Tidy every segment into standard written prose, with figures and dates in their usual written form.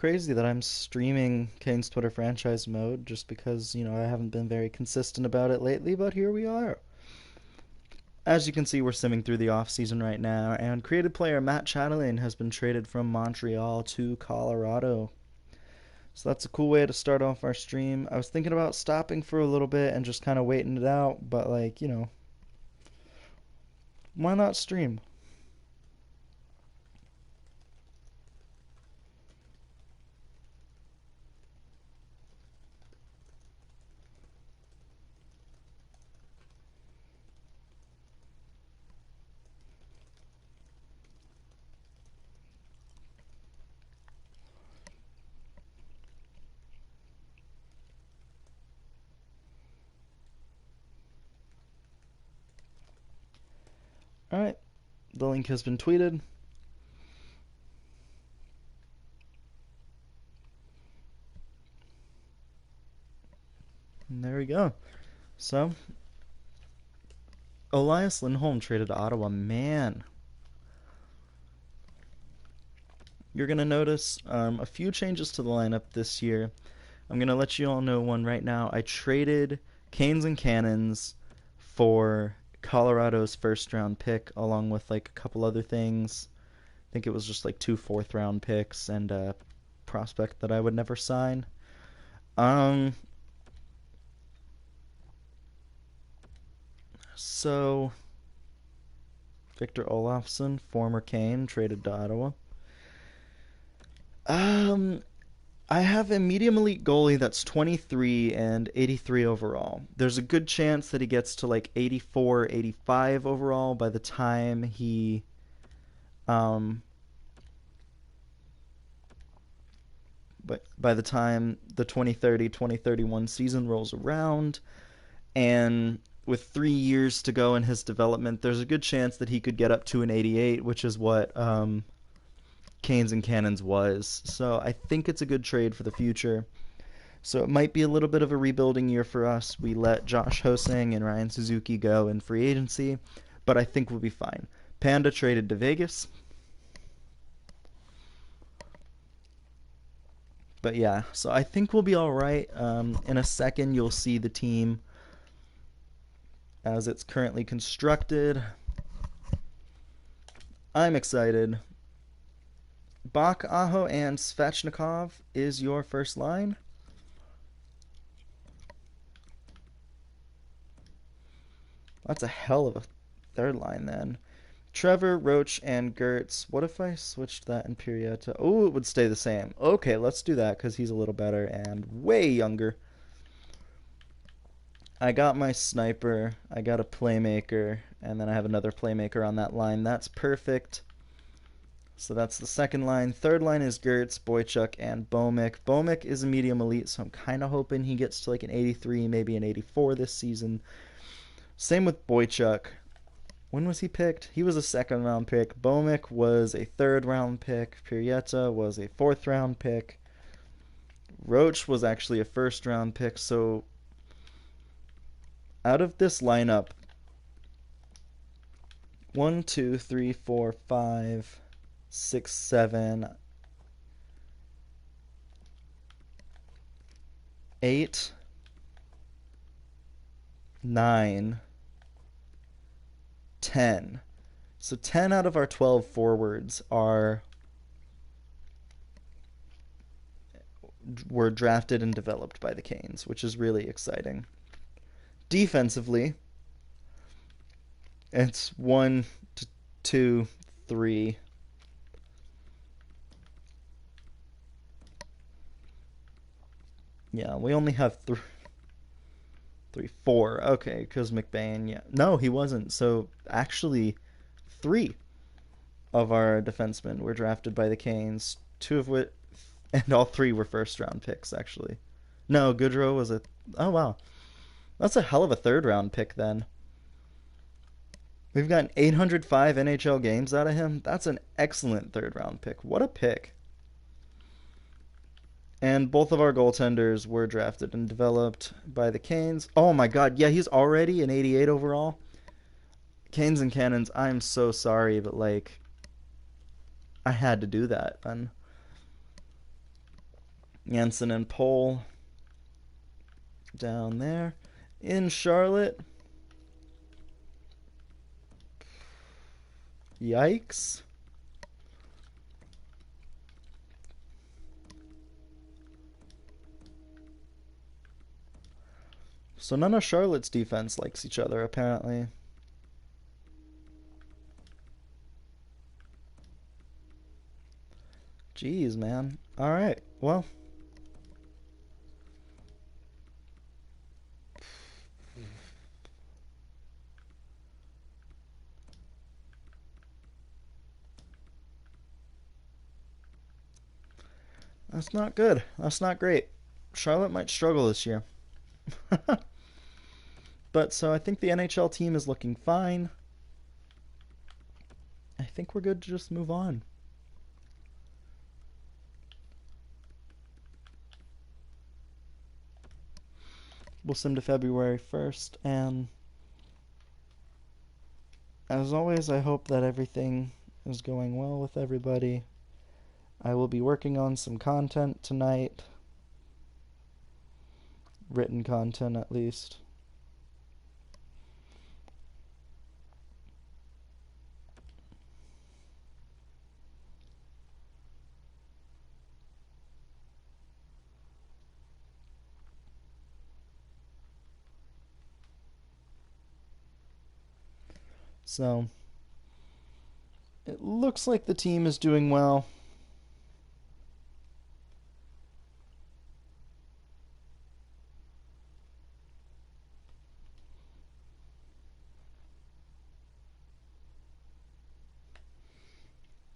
crazy that I'm streaming Kane's Twitter franchise mode just because, I haven't been very consistent about it lately, but here we are. As you can see, we're simming through the offseason right now, and creative player Matt Chatelain has been traded from Montreal to Colorado. So that's a cool way to start off our stream. I was thinking about stopping for a little bit and just kind of waiting it out, but why not stream? Alright, the link has been tweeted. And there we go. So, Elias Lindholm traded to Ottawa. Man, you're going to notice a few changes to the lineup this year. I'm going to let you all know one right now. I traded Canes and Cannons for Colorado's first round pick, along with like a couple other things. I think it was just like 2 fourth-round picks and a prospect that I would never sign. Um, so Victor Olofsson, former Cane, traded to Ottawa. Um, I have a medium elite goalie that's 23 and 83 overall. There's a good chance that he gets to like 84, 85 overall by the time um but by the time the 2030-2031 season rolls around, and with 3 years to go in his development, there's a good chance that he could get up to an 88, which is what Canes and Cannons was. So I think it's a good trade for the future. So it might be a little bit of a rebuilding year for us. We let Josh Hosang and Ryan Suzuki go in free agency, but I think we'll be fine. Panda traded to Vegas. But yeah, so I think we'll be all right. In a second, you'll see the team as it's currently constructed. I'm excited. Bach, Aho, and Svechnikov is your first line. That's a hell of a third line then. Trevor, Roach, and Gertz. What if I switched that in Pirieta? Oh, it would stay the same. Okay, let's do that because he's a little better and way younger. I got my sniper. I got a playmaker. And then I have another playmaker on that line. That's perfect. So that's the second line. Third line is Gertz, Boychuk, and Bomick. Bomick is a medium elite, so I'm kind of hoping he gets to like an 83, maybe an 84 this season. Same with Boychuk. When was he picked? He was a second round pick. Bomick was a third round pick. Pirieta was a fourth round pick. Roach was actually a first round pick. So out of this lineup, 1, 2, 3, 4, 5, 6, 7, 8, 9, 10. So 10 out of our 12 forwards were drafted and developed by the Canes, which is really exciting. Defensively, it's 1, 2, 3. Yeah, we only have 3, 4. Okay, because McBain, yeah. No, he wasn't. So actually, 3 of our defensemen were drafted by the Canes. 2 of which, and all 3 were first round picks, actually. No, Goodrow was a. Oh, wow. That's a hell of a third round pick then. We've gotten 805 NHL games out of him. That's an excellent third round pick. What a pick. And both of our goaltenders were drafted and developed by the Canes. Oh my god, yeah, he's already an 88 overall. Canes and Cannons, I'm so sorry, but like, I had to do that, man. Jansen and Pohl down there. In Charlotte, yikes. So none of Charlotte's defense likes each other, apparently. Jeez, man. Alright, well. That's not good. That's not great. Charlotte might struggle this year. But so I think the NHL team is looking fine. I think we're good to just move on. We'll sim to February 1st, and as always, I hope that everything is going well with everybody. I will be working on some content tonight. Written content, at least. So, it looks like the team is doing well.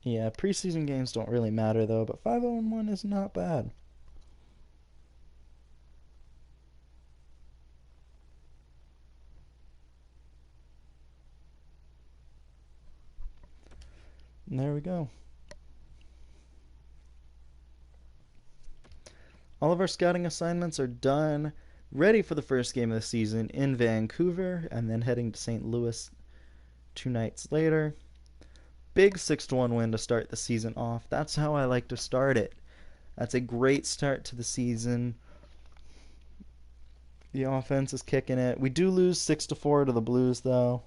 Yeah, preseason games don't really matter though, but 5-0-1 is not bad. And there we go. All of our scouting assignments are done, ready for the first game of the season in Vancouver, and then heading to St. Louis 2 nights later. Big 6-1 win to start the season off. That's how I like to start it. That's a great start to the season. The offense is kicking it. We do lose 6-4 to the Blues, though.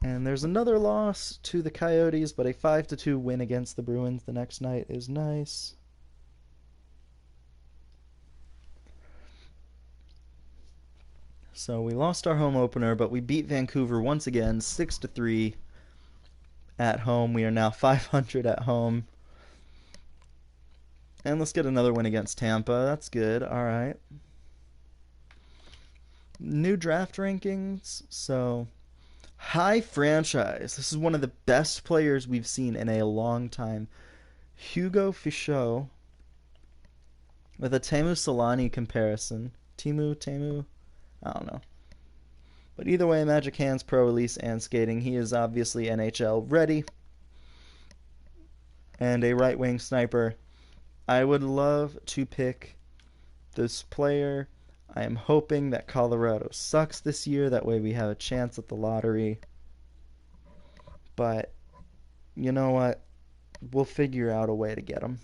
And there's another loss to the Coyotes, but a 5-2 win against the Bruins the next night is nice. So we lost our home opener, but we beat Vancouver once again, 6-3 at home. We are now 500 at home. And let's get another win against Tampa. That's good. All right. New draft rankings. So high franchise. This is one of the best players we've seen in a long time. Hugo Fichot with a Teemu Selanne comparison. Temu, I don't know. But either way, Magic Hands, Pro Release, and Skating. He is obviously NHL ready. And a right wing sniper. I would love to pick this player. I am hoping that Colorado sucks this year. That way we have a chance at the lottery. But you know what? We'll figure out a way to get him.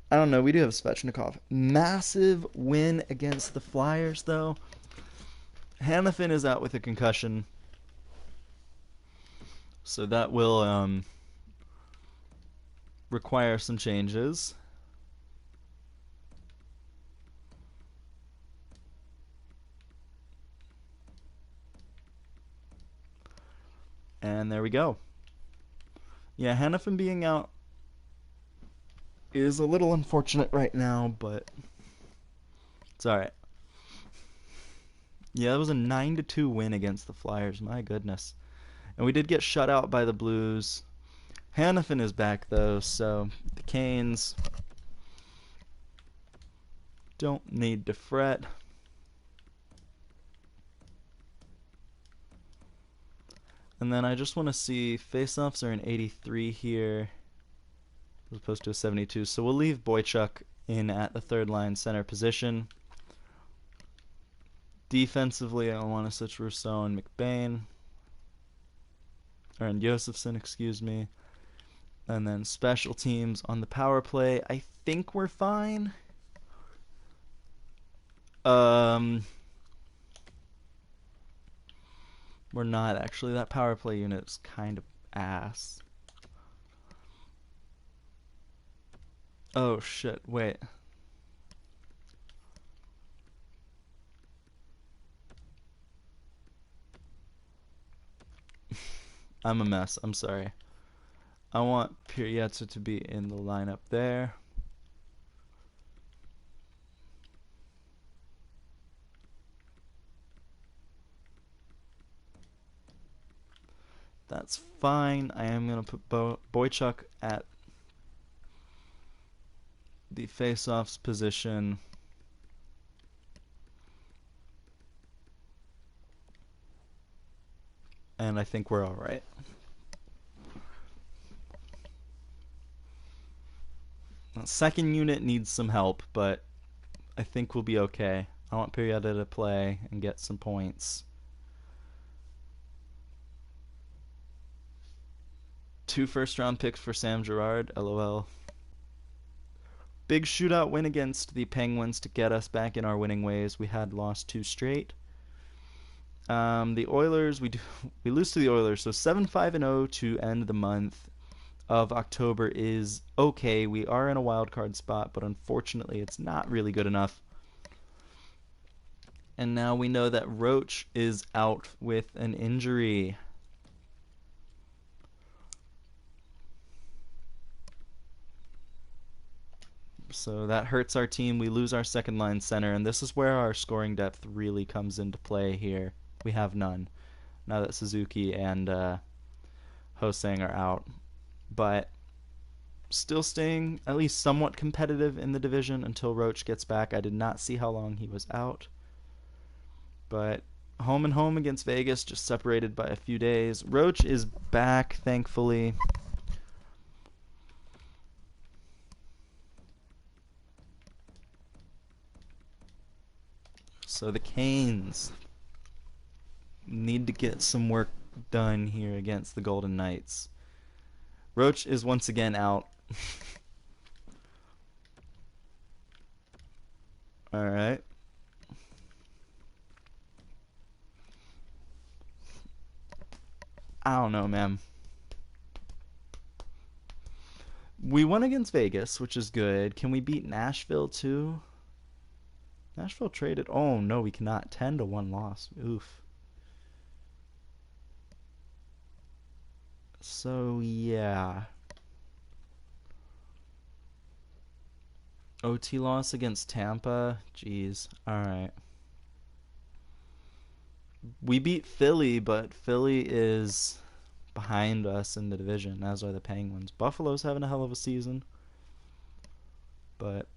I don't know. We do have Svechnikov. Massive win against the Flyers, though. Hanifin is out with a concussion. So that will require some changes. And there we go. Yeah, Hanifin being out is a little unfortunate right now, but it's alright. Yeah, that was a 9-2 win against the Flyers. My goodness. And we did get shut out by the Blues. Hanifin is back, though, so the Canes don't need to fret. And then I just want to see, faceoffs are an 83 here as opposed to a 72. So we'll leave Boychuk in at the third line center position. Defensively, I want to switch Rousseau and McBain. and Josephson, excuse me. And then special teams on the power play. I think we're fine. We're not actually. That power play unit is kind of ass. Oh shit, wait. I'm a mess. I'm sorry. I want Pietza to be in the lineup there. That's fine. I am going to put Boychuk at the face-offs position. And I think we're all right. The second unit needs some help, but I think we'll be okay. I want Perietta to play and get some points. 2 first-round picks for Sam Girard, LOL. Big shootout win against the Penguins to get us back in our winning ways. We had lost 2 straight. The Oilers, we lose to the Oilers, so 7-5-0 to end the month of October is okay. We are in a wild card spot, but unfortunately it's not really good enough. And now we know that Roach is out with an injury. So that hurts our team. We lose our second line center, and this is where our scoring depth really comes into play here. We have none now that Suzuki and Hosang are out. But still staying at least somewhat competitive in the division until Roach gets back. I did not see how long he was out. But home and home against Vegas, just separated by a few days. Roach is back, thankfully. So the Canes need to get some work done here against the Golden Knights. Roach is once again out. Alright. I don't know, man. We won against Vegas, which is good. Can we beat Nashville too? Nashville traded. Oh no, we cannot. 10-1 loss. Oof. So yeah. OT loss against Tampa. Jeez. Alright. We beat Philly, but Philly is behind us in the division, as are the Penguins. Buffalo's having a hell of a season, but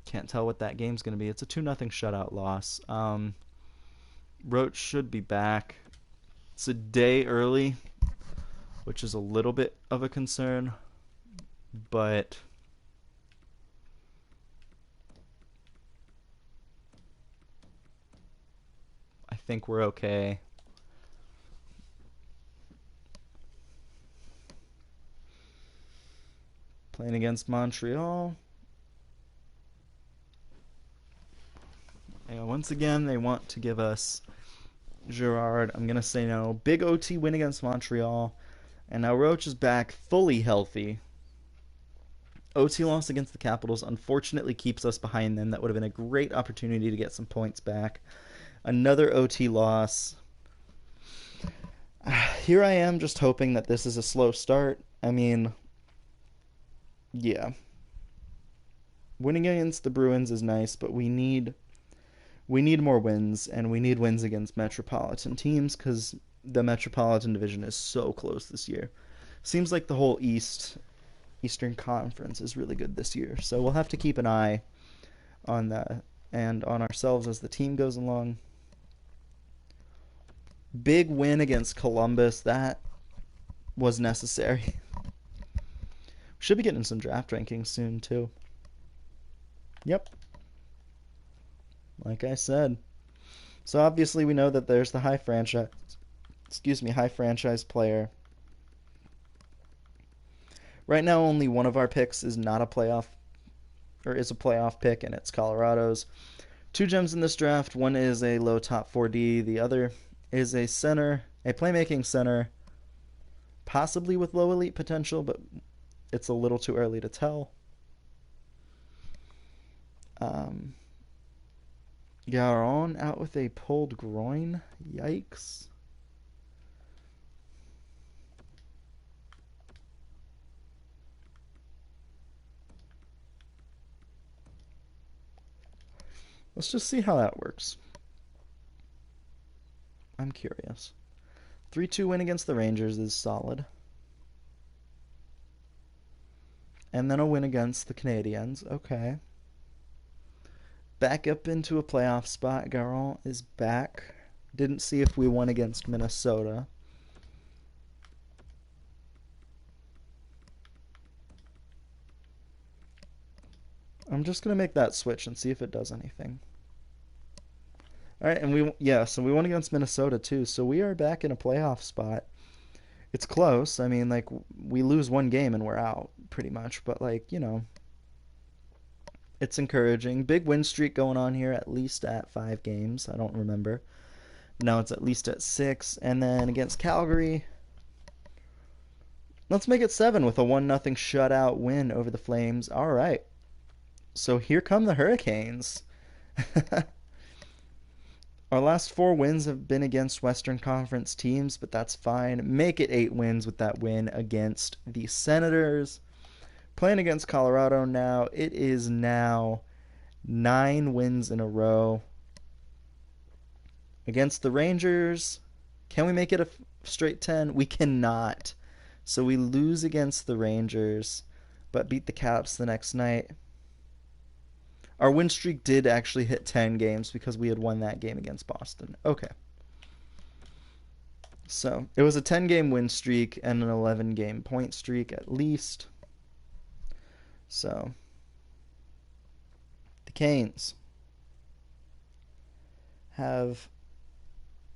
can't tell what that game's going to be. It's a 2-0 shutout loss. Roach should be back. It's a day early, which is a little bit of a concern, but I think we're okay. Playing against Montreal. Yeah, once again, they want to give us Girard. I'm going to say no. Big OT win against Montreal. And now Roach is back fully healthy. OT loss against the Capitals unfortunately keeps us behind them. That would have been a great opportunity to get some points back. Another OT loss. Here I am just hoping that this is a slow start. I mean, yeah. Winning against the Bruins is nice, but we need more wins, and we need wins against Metropolitan teams because the Metropolitan Division is so close this year. Seems like the whole Eastern Conference is really good this year, so we'll have to keep an eye on that and on ourselves as the team goes along. Big win against Columbus. That was necessary. We should be getting some draft rankings soon, too. Yep. Like I said. So obviously we know that there's the high franchise excuse me, high franchise player. Right now, only one of our picks is not a playoff, or is a playoff pick, and it's Colorado's. Two gems in this draft. One is a low top 4D. The other is a center, a playmaking center, possibly with low elite potential, but it's a little too early to tell. Garon out with a pulled groin. Yikes. Let's just see how that works. I'm curious. 3-2 win against the Rangers is solid. And then a win against the Canadiens. Okay. Back up into a playoff spot. Garon is back. Didn't see if we won against Minnesota. I'm just going to make that switch and see if it does anything. All right, and so we won against Minnesota too. So we are back in a playoff spot. It's close. I mean, like, we lose one game and we're out pretty much, but, like, you know, it's encouraging. Big win streak going on here, at least at 5 games. I don't remember. Now it's at least at 6. And then against Calgary, let's make it 7 with a 1-0 shutout win over the Flames. All right. So here come the Hurricanes. Our last 4 wins have been against Western Conference teams, but that's fine. Make it 8 wins with that win against the Senators. Playing against Colorado now. It is now 9 wins in a row. Against the Rangers, can we make it a straight 10? We cannot. So we lose against the Rangers, but beat the Caps the next night. Our win streak did actually hit 10 games because we had won that game against Boston. Okay. So it was a 10-game win streak and an 11-game point streak at least. So the Canes have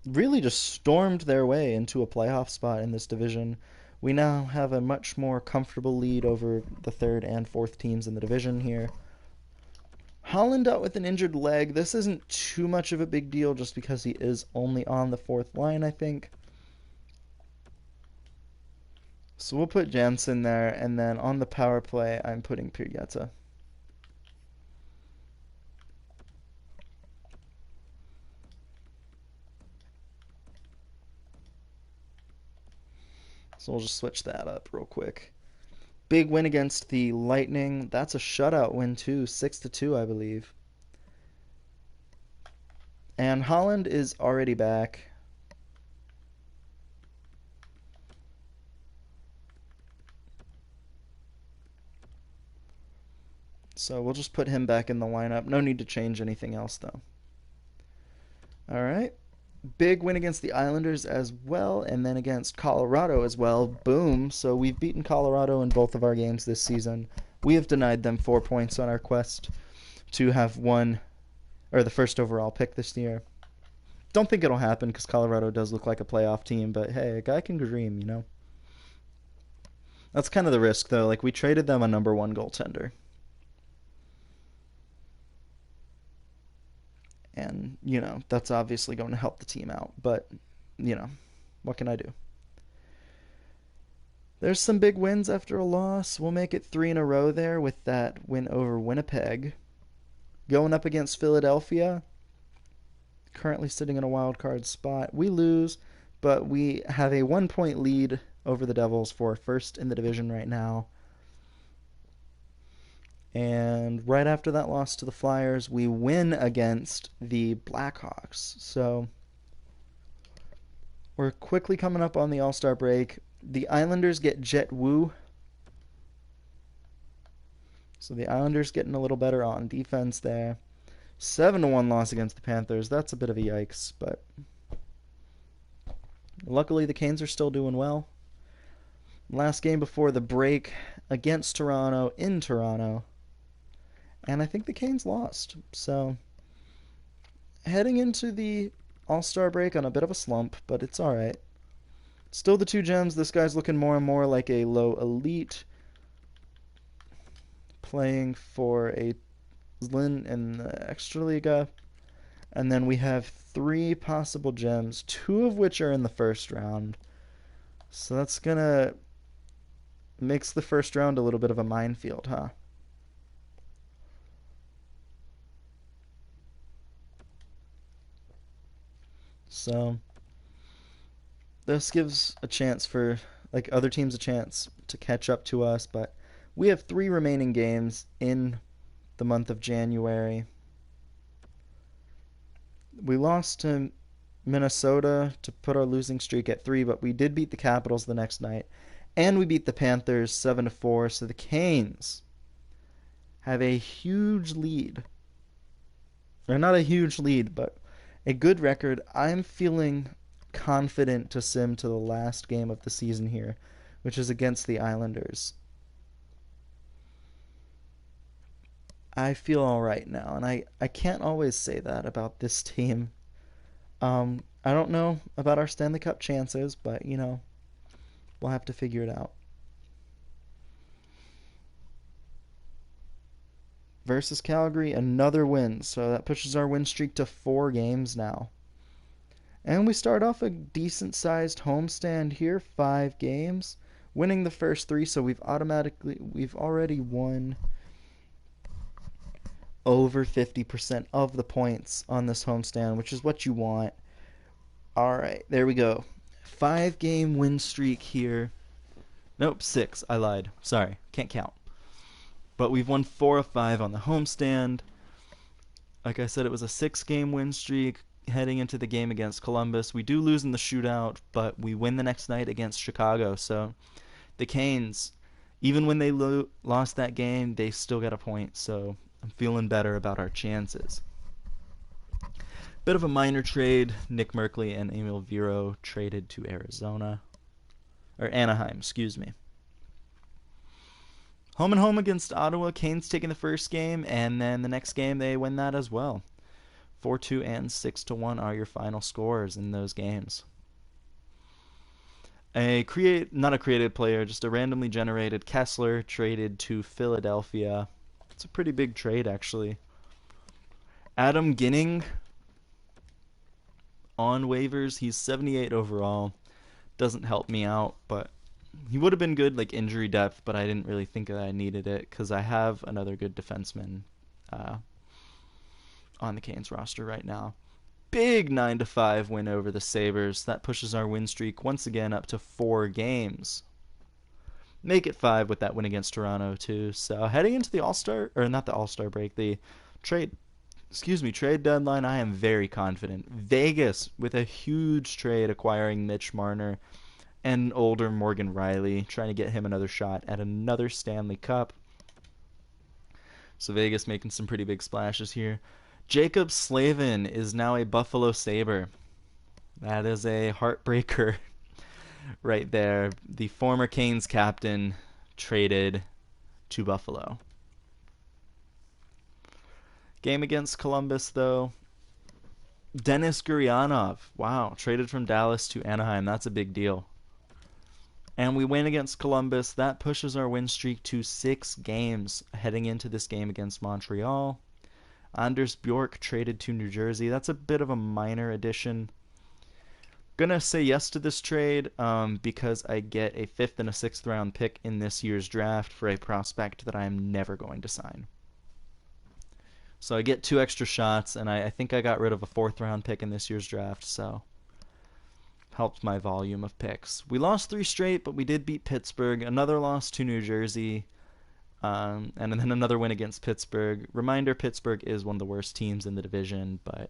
really just stormed their way into a playoff spot in this division. We now have a much more comfortable lead over the 3rd and 4th teams in the division here. Holland out with an injured leg. This isn't too much of a big deal just because he is only on the 4th line, I think. So we'll put Jansen there, and then on the power play, I'm putting Pirjeta. So we'll just switch that up real quick. Big win against the Lightning. That's a shutout win too, 6-2, I believe. And Holland is already back. So we'll just put him back in the lineup. No need to change anything else, though. All right. Big win against the Islanders as well, and then against Colorado as well. Boom. So we've beaten Colorado in both of our games this season. We have denied them 4 points on our quest to have won, or the first overall pick this year. Don't think it'll happen because Colorado does look like a playoff team, but hey, a guy can dream, you know? That's kind of the risk, though. Like, we traded them a number 1 goaltender. And, you know, that's obviously going to help the team out. But, you know, what can I do? There's some big wins after a loss. We'll make it 3 in a row there with that win over Winnipeg. Going up against Philadelphia. Currently sitting in a wild card spot. We lose, but we have a 1-point lead over the Devils for first in the division right now. And right after that loss to the Flyers, we win against the Blackhawks. So we're quickly coming up on the All-Star break. The Islanders get Jet Wu. So the Islanders getting a little better on defense there. 7-1 loss against the Panthers. That's a bit of a yikes, but luckily the Canes are still doing well. Last game before the break against Toronto in Toronto. And I think the Canes lost. So, heading into the All-Star break on a bit of a slump, but it's alright. Still the 2 gems. This guy's looking more and more like a low elite, playing for a Zlin in the Extraliga. And then we have 3 possible gems, 2 of which are in the first round. So that's gonna makes the first round a little bit of a minefield, huh? So this gives a chance for like other teams a chance to catch up to us, but we have 3 remaining games in the month of January. We lost to Minnesota to put our losing streak at 3, but we did beat the Capitals the next night, and we beat the Panthers 7-4. So the Canes have a huge lead, or not a huge lead, but a good record. I'm feeling confident to sim to the last game of the season here, which is against the Islanders. I feel all right now, and I can't always say that about this team. I don't know about our Stanley Cup chances, but we'll have to figure it out. Versus Calgary, another win, so that pushes our win streak to 4 games now. And we start off a decent sized homestand here, 5 games, winning the first 3, so we've already won over 50% of the points on this homestand, which is what you want. All right, there we go. 5-game win streak here. Nope, 6. I lied. Sorry, can't count. But we've won 4 of 5 on the homestand. Like I said, it was a 6-game win streak heading into the game against Columbus. We do lose in the shootout, but we win the next night against Chicago. So the Canes, even when they lost that game, they still got a point. So I'm feeling better about our chances. Bit of a minor trade. Nick Merkley and Emil Viro traded to Anaheim, excuse me. Home and home against Ottawa. Canes taking the first game, and then the next game they win that as well. 4-2 and 6-1 are your final scores in those games. Not a created player, just a randomly generated Kessler traded to Philadelphia. It's a pretty big trade, actually. Adam Ginning on waivers. He's 78 overall. Doesn't help me out, but he would have been good, like injury depth, but I didn't really think that I needed it because I have another good defenseman on the Canes roster right now. Big 9-5 win over the Sabres. That pushes our win streak once again up to 4 games. Make it 5 with that win against Toronto too. So heading into the All-Star, or not the All-Star break, the trade deadline, I am very confident. Vegas with a huge trade acquiring Mitch Marner and older Morgan Riley, trying to get him another shot at another Stanley Cup. So Vegas making some pretty big splashes here. Jacob Slavin is now a Buffalo Sabre. That is a heartbreaker right there. The former Canes captain traded to Buffalo. Game against Columbus, though. Denis Gurianov, wow, traded from Dallas to Anaheim. That's a big deal. And we win against Columbus. That pushes our win streak to 6 games heading into this game against Montreal. Anders Bjork traded to New Jersey. That's a bit of a minor addition. Gonna say yes to this trade because I get a 5th and a 6th round pick in this year's draft for a prospect that I am never going to sign. So I get 2 extra shots, and I think I got rid of a 4th round pick in this year's draft, so helped my volume of picks. We lost 3 straight, but we did beat Pittsburgh. Another loss to New Jersey, and then another win against Pittsburgh. Reminder, Pittsburgh is one of the worst teams in the division, but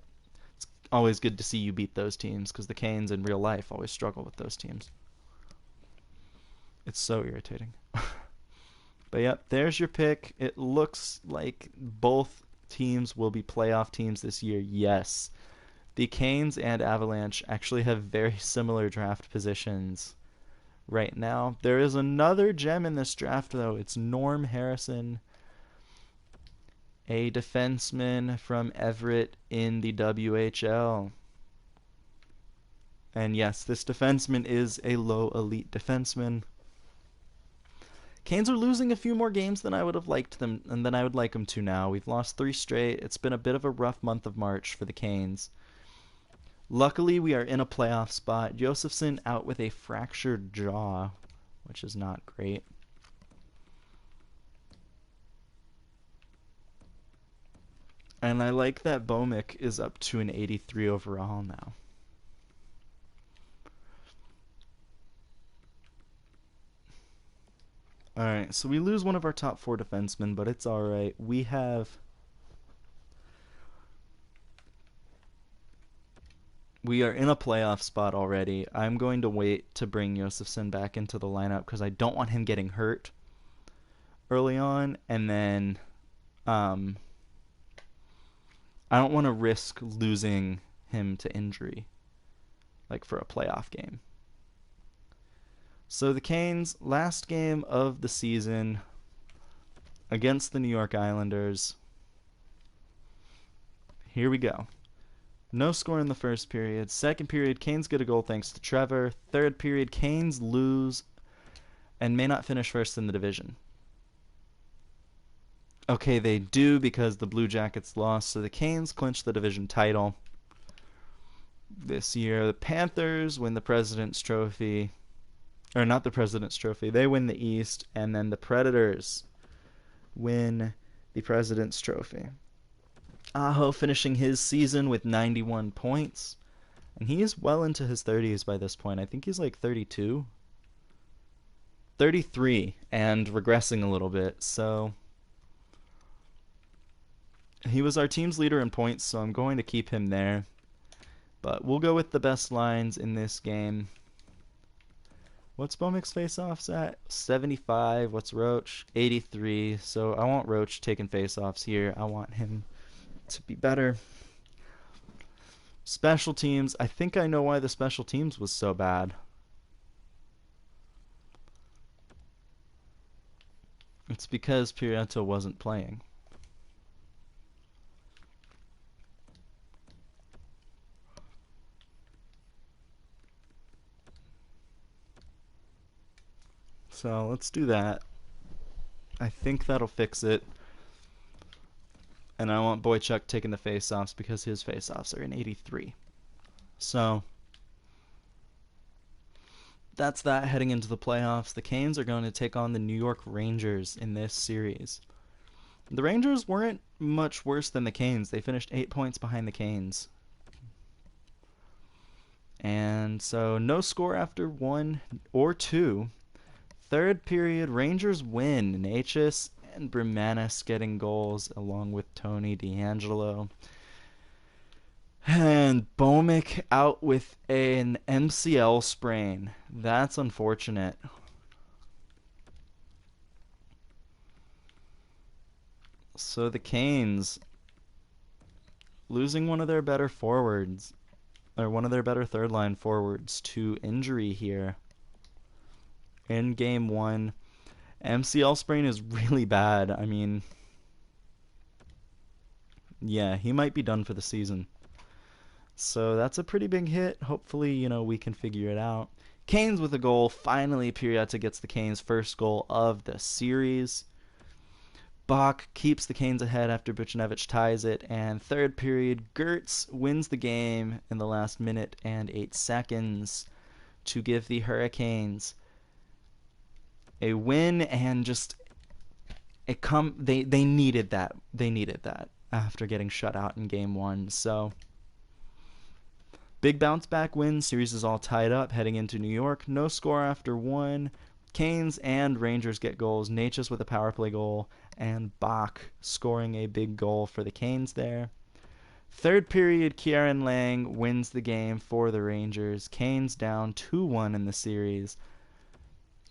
it's always good to see you beat those teams because the Canes in real life always struggle with those teams. It's so irritating. But yep, there's your pick. It looks like both teams will be playoff teams this year. Yes. The Canes and Avalanche actually have very similar draft positions right now. There is another gem in this draft, though. It's Norm Harrison, a defenseman from Everett in the WHL. And yes, this defenseman is a low elite defenseman. Canes are losing a few more games than I would have liked them, and than I would like them to now. We've lost 3 straight. It's been a bit of a rough month of March for the Canes. Luckily, we are in a playoff spot. Josefsson out with a fractured jaw, which is not great. And I like that Böhmick is up to an 83 overall now. Alright, so we lose one of our top 4 defensemen, but it's alright. We are in a playoff spot already. I'm going to wait to bring Josefsson back into the lineup because I don't want him getting hurt early on, and then I don't want to risk losing him to injury, like for a playoff game. So the Canes, last game of the season against the New York Islanders. Here we go. No score in the first period. Second period, Canes get a goal thanks to Trevor. Third period, Canes lose and may not finish first in the division. Okay, they do because the Blue Jackets lost, so the Canes clinch the division title this year. The Panthers win the President's Trophy. Or not the President's Trophy. They win the East, and then the Predators win the President's Trophy. Aho finishing his season with 91 points. And he is well into his 30s by this point. I think he's like 32. 33 and regressing a little bit. So he was our team's leader in points, so I'm going to keep him there. But we'll go with the best lines in this game. What's Böhmick's faceoffs at? 75. What's Roach? 83. So I want Roach taking faceoffs here. I want him to be better. Special teams. I think I know why the special teams was so bad. It's because Prieto wasn't playing. So let's do that. I think that'll fix it. And I want Boychuk taking the faceoffs because his faceoffs are in 83. So that's that heading into the playoffs. The Canes are going to take on the New York Rangers in this series. The Rangers weren't much worse than the Canes. They finished 8 points behind the Canes. And so no score after 1 or 2. Third period, Rangers win. Necas and Bermanis getting goals along with Tony DeAngelo. And Böhmick out with an MCL sprain. That's unfortunate. So the Canes losing one of their better forwards, or one of their better third line forwards to injury here in game 1. MCL sprain is really bad. I mean, yeah, he might be done for the season. So that's a pretty big hit. Hopefully, we can figure it out. Canes with a goal. Finally, Prieto gets the Canes' first goal of the series. Bach keeps the Canes ahead after Buchnevich ties it. And third period, Gertz wins the game in the last minute and 8 seconds to give the Hurricanes a win, and just they needed that. They needed that after getting shut out in game 1. So big bounce back win. Series is all tied up heading into New York. No score after 1. Canes and Rangers get goals. Necas with a power play goal, and Bach scoring a big goal for the Canes there. Third period, Kieran Lang wins the game for the Rangers. Canes down 2-1 in the series.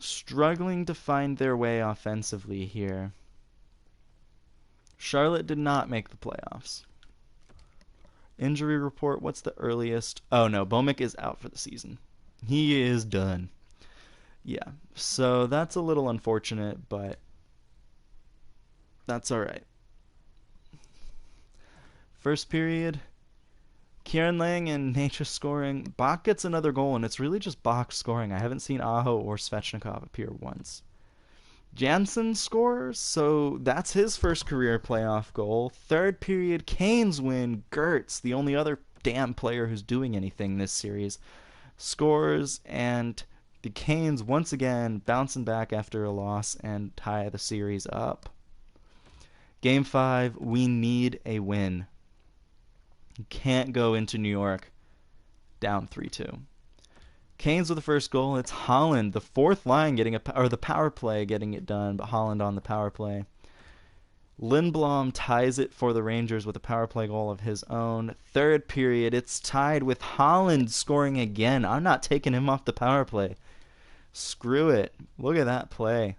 Struggling to find their way offensively here. Charlotte did not make the playoffs. Injury report, what's the earliest? Oh no, Böhmick is out for the season. He is done. Yeah, so that's a little unfortunate, but that's alright. First period, Kieran Lang and Nature scoring. Bach gets another goal, and it's really just Bach scoring. I haven't seen Aho or Svechnikov appear once. Jansen scores, so that's his first career playoff goal. Third period, Canes win. Gertz, the only other damn player who's doing anything this series, scores, and the Canes once again bouncing back after a loss and tie the series up. Game 5, we need a win. You can't go into New York down 3-2. Canes with the first goal. It's Holland, the fourth line the power play getting it done, but Holland on the power play. Lindblom ties it for the Rangers with a power play goal of his own. Third period, it's tied with Holland scoring again. I'm not taking him off the power play. Screw it. Look at that play.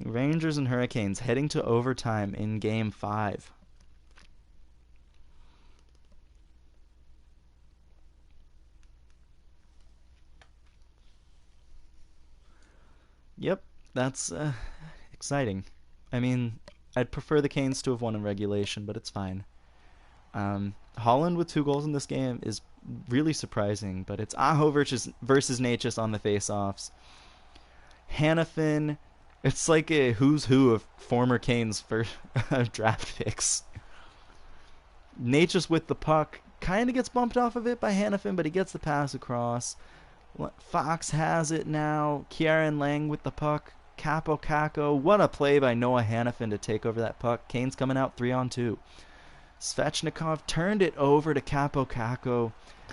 Rangers and Hurricanes heading to overtime in Game 5. Yep, that's exciting. I mean, I'd prefer the Canes to have won in regulation, but it's fine. Holland with 2 goals in this game is really surprising, but it's Aho versus Necas on the face-offs. Hanifin, it's like a who's who of former Canes for draft picks. Necas with the puck kind of gets bumped off of it by Hanifin, but he gets the pass across. Fox has it now. Kieran Lang with the puck. Capo Caco. What a play by Noah Hanifin to take over that puck. Canes coming out 3-on-2. Svechnikov turned it over to Capo Caco.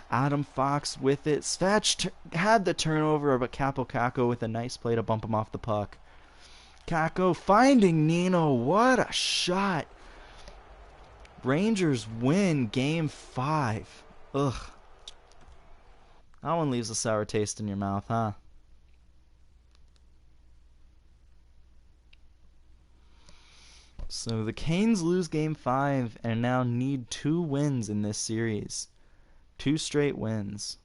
Adam Fox with it. Svech had the turnover, but Capo Caco with a nice play to bump him off the puck. Caco finding Nino. What a shot. Rangers win Game 5. Ugh. That one leaves a sour taste in your mouth, huh? So the Canes lose Game 5 and now need 2 wins in this series. 2 straight wins.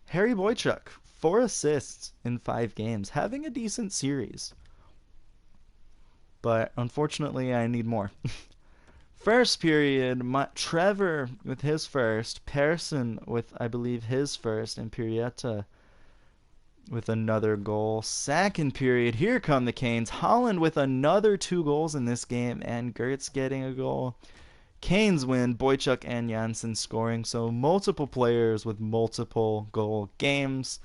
Harry Boychuk, 4 assists in 5 games, having a decent series. But unfortunately, I need more. First period, Trevor with his first, Persson with, I believe, his first, and Pirietta with another goal. Second period, here come the Canes. Holland with another 2 goals in this game, and Gertz getting a goal. Canes win, Boychuk and Jansen scoring, so multiple players with multiple goal games.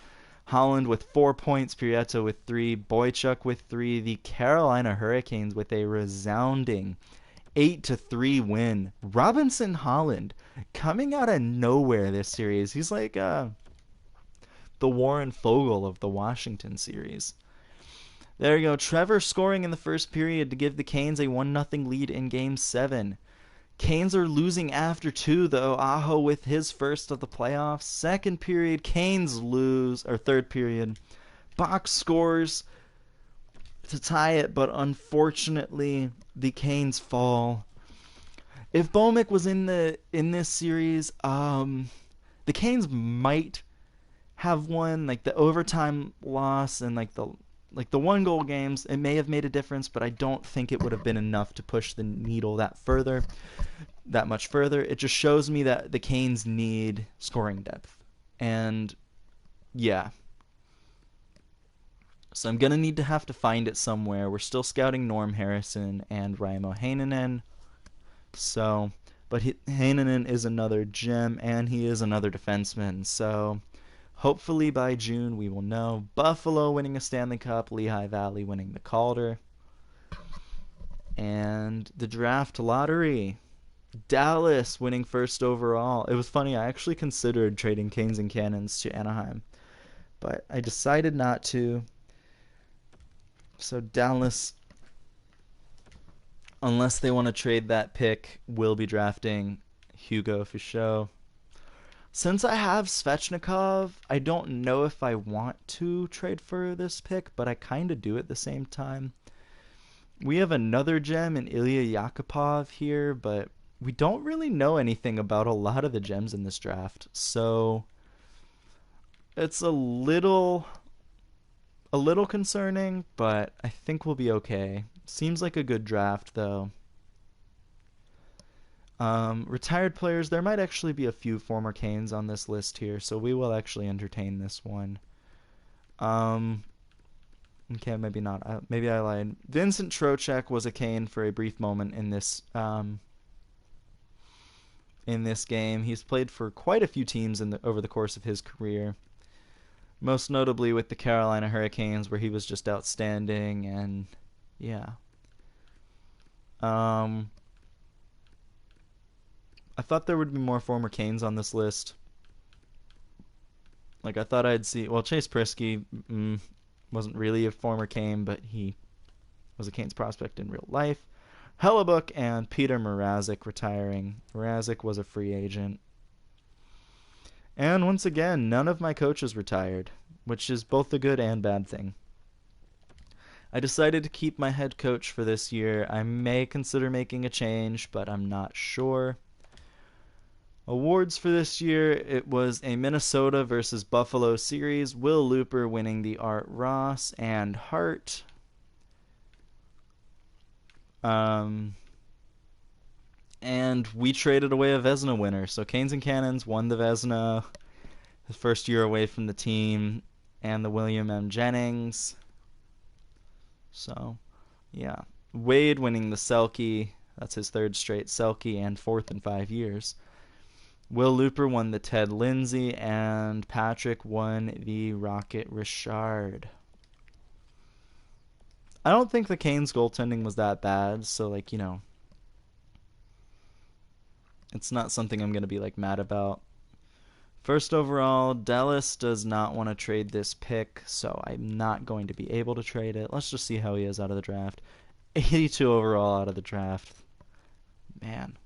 Holland with 4 points, Pirietta with 3, Boychuk with 3. The Carolina Hurricanes with a resounding 8-3 win. Robinson Holland coming out of nowhere this series. He's like the Warren Fogle of the Washington series. There you go. Trevor scoring in the first period to give the Canes a 1-0 lead in Game 7. Canes are losing after 2, though. Aho with his first of the playoffs. Second period, Canes lose. Or third period, Bach scores to tie it, but unfortunately the Canes fall. If Bhowmik was in this series, the Canes might have won. Like the overtime loss and like the 1-goal games, it may have made a difference, but I don't think it would have been enough to push the needle that much further. It just shows me that the Canes need scoring depth. And yeah. So I'm going to need to have to find it somewhere. We're still scouting Norm Harrison and Raimo Heinonen. So, but Heinonen is another gem, and he is another defenseman. So, hopefully by June we will know. Buffalo winning a Stanley Cup, Lehigh Valley winning the Calder. And the draft lottery. Dallas winning first overall. It was funny, I actually considered trading Canes and Cannons to Anaheim, but I decided not to. So Dallas, unless they want to trade that pick, will be drafting Hugo Fichot. Since I have Svechnikov, I don't know if I want to trade for this pick, but I kind of do at the same time. We have another gem in Ilya Yakupov here, but we don't really know anything about a lot of the gems in this draft. So it's a little concerning, but I think we'll be okay. Seems like a good draft, though. Retired players, there might actually be a few former Canes on this list here, so we will actually entertain this one. Okay, maybe not. Maybe I lied. Vincent Trocheck was a Cane for a brief moment in this game. He's played for quite a few teams over the course of his career. Most notably with the Carolina Hurricanes, where he was just outstanding, and yeah. I thought there would be more former Canes on this list. Like, I thought I'd see... Well, Chase Prisky wasn't really a former Cane, but he was a Canes prospect in real life. Hellebuyck and Peter Mrazek retiring. Mrazek was a free agent. And once again, none of my coaches retired, which is both a good and bad thing. I decided to keep my head coach for this year. I may consider making a change, but I'm not sure. Awards for this year, it was a Minnesota versus Buffalo series. Will Looper winning the Art Ross and Hart. And we traded away a Vezina winner. So Canes and Cannons won the Vezina, his first year away from the team, and the William M. Jennings. So, yeah. Wade winning the Selke. That's his third straight Selke and fourth in 5 years. Will Looper won the Ted Lindsay, and Patrick won the Rocket Richard. I don't think the Canes goaltending was that bad, so, like, you know, it's not something I'm going to be, like, mad about. First overall, Dallas does not want to trade this pick, so I'm not going to be able to trade it. Let's just see how he is out of the draft. 82 overall out of the draft. Man.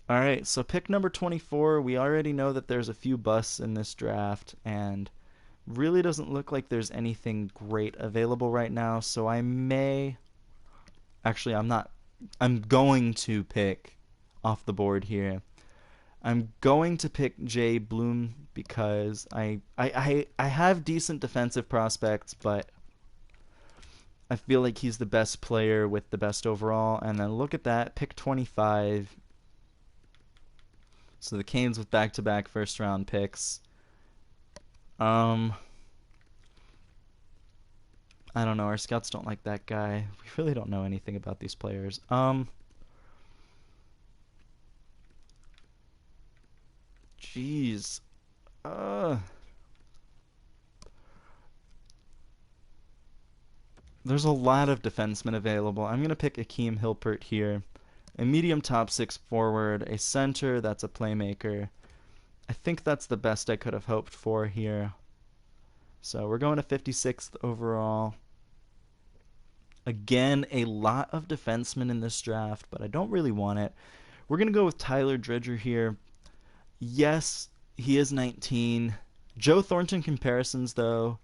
Alright, so pick number 24. We already know that there's a few busts in this draft, and really doesn't look like there's anything great available right now, so I may... Actually, I'm going to pick off the board here. I'm going to pick Jay Bloom because I have decent defensive prospects, but I feel like he's the best player with the best overall. And then look at that, pick 25. So the Canes with back-to-back first-round picks. I don't know. Our scouts don't like that guy. We really don't know anything about these players. Jeez. There's a lot of defensemen available. I'm going to pick Akeem Hilpert here. A medium top 6 forward, a center that's a playmaker. I think that's the best I could have hoped for here. So we're going to 56th overall. Again, a lot of defensemen in this draft, but I don't really want it. We're going to go with Tyler Dredger here. Yes, he is 19. Joe Thornton comparisons, though,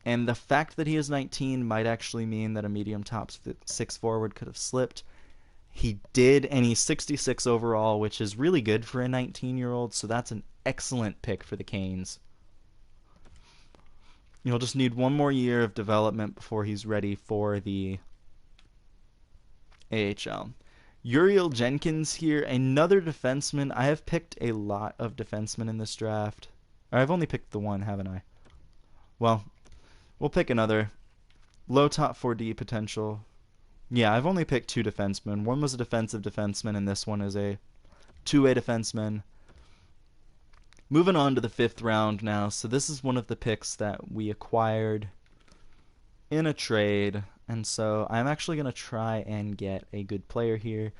and the fact that he is 19 might actually mean that a medium top 6 forward could have slipped. He did, and he's 66 overall, which is really good for a 19-year-old, so that's an excellent pick for the Canes. You'll just need one more year of development before he's ready for the AHL. Uriel Jenkins here, another defenseman. I have picked a lot of defensemen in this draft. I've only picked the one, haven't I? Well, we'll pick another. Low top 4D potential. Yeah, I've only picked 2 defensemen. One was a defensive defenseman, and this one is a two-way defenseman. Moving on to the 5th round now. So this is one of the picks that we acquired in a trade. And so I'm actually going to try and get a good player here.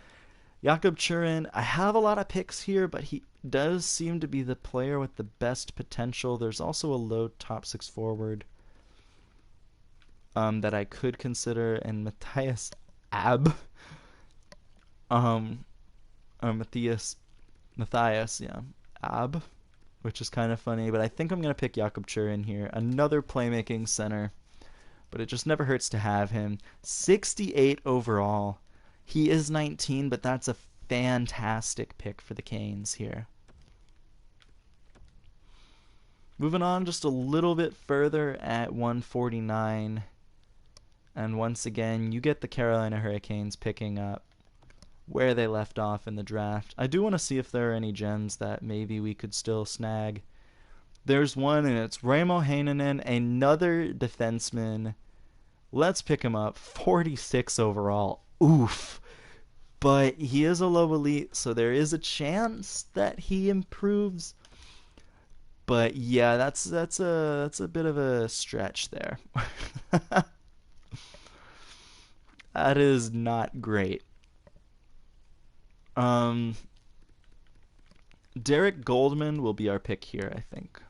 Jakob Churin, I have a lot of picks here, but he does seem to be the player with the best potential. There's also a low top 6 forward that I could consider, and Matthias Ab. Matthias, yeah, Ab, which is kind of funny, but I think I'm going to pick Jakob Churin here. Another playmaking center, but it just never hurts to have him. 68 overall. He is 19, but that's a fantastic pick for the Canes here. Moving on just a little bit further at 149. And once again, you get the Carolina Hurricanes picking up where they left off in the draft. I do want to see if there are any gems that maybe we could still snag. There's one, and it's Raimo Heinonen, another defenseman. Let's pick him up. 46 overall. Oof. But he is a low elite, so there is a chance that he improves. But yeah, that's a bit of a stretch there. That is not great. Derek Goldman will be our pick here, I think.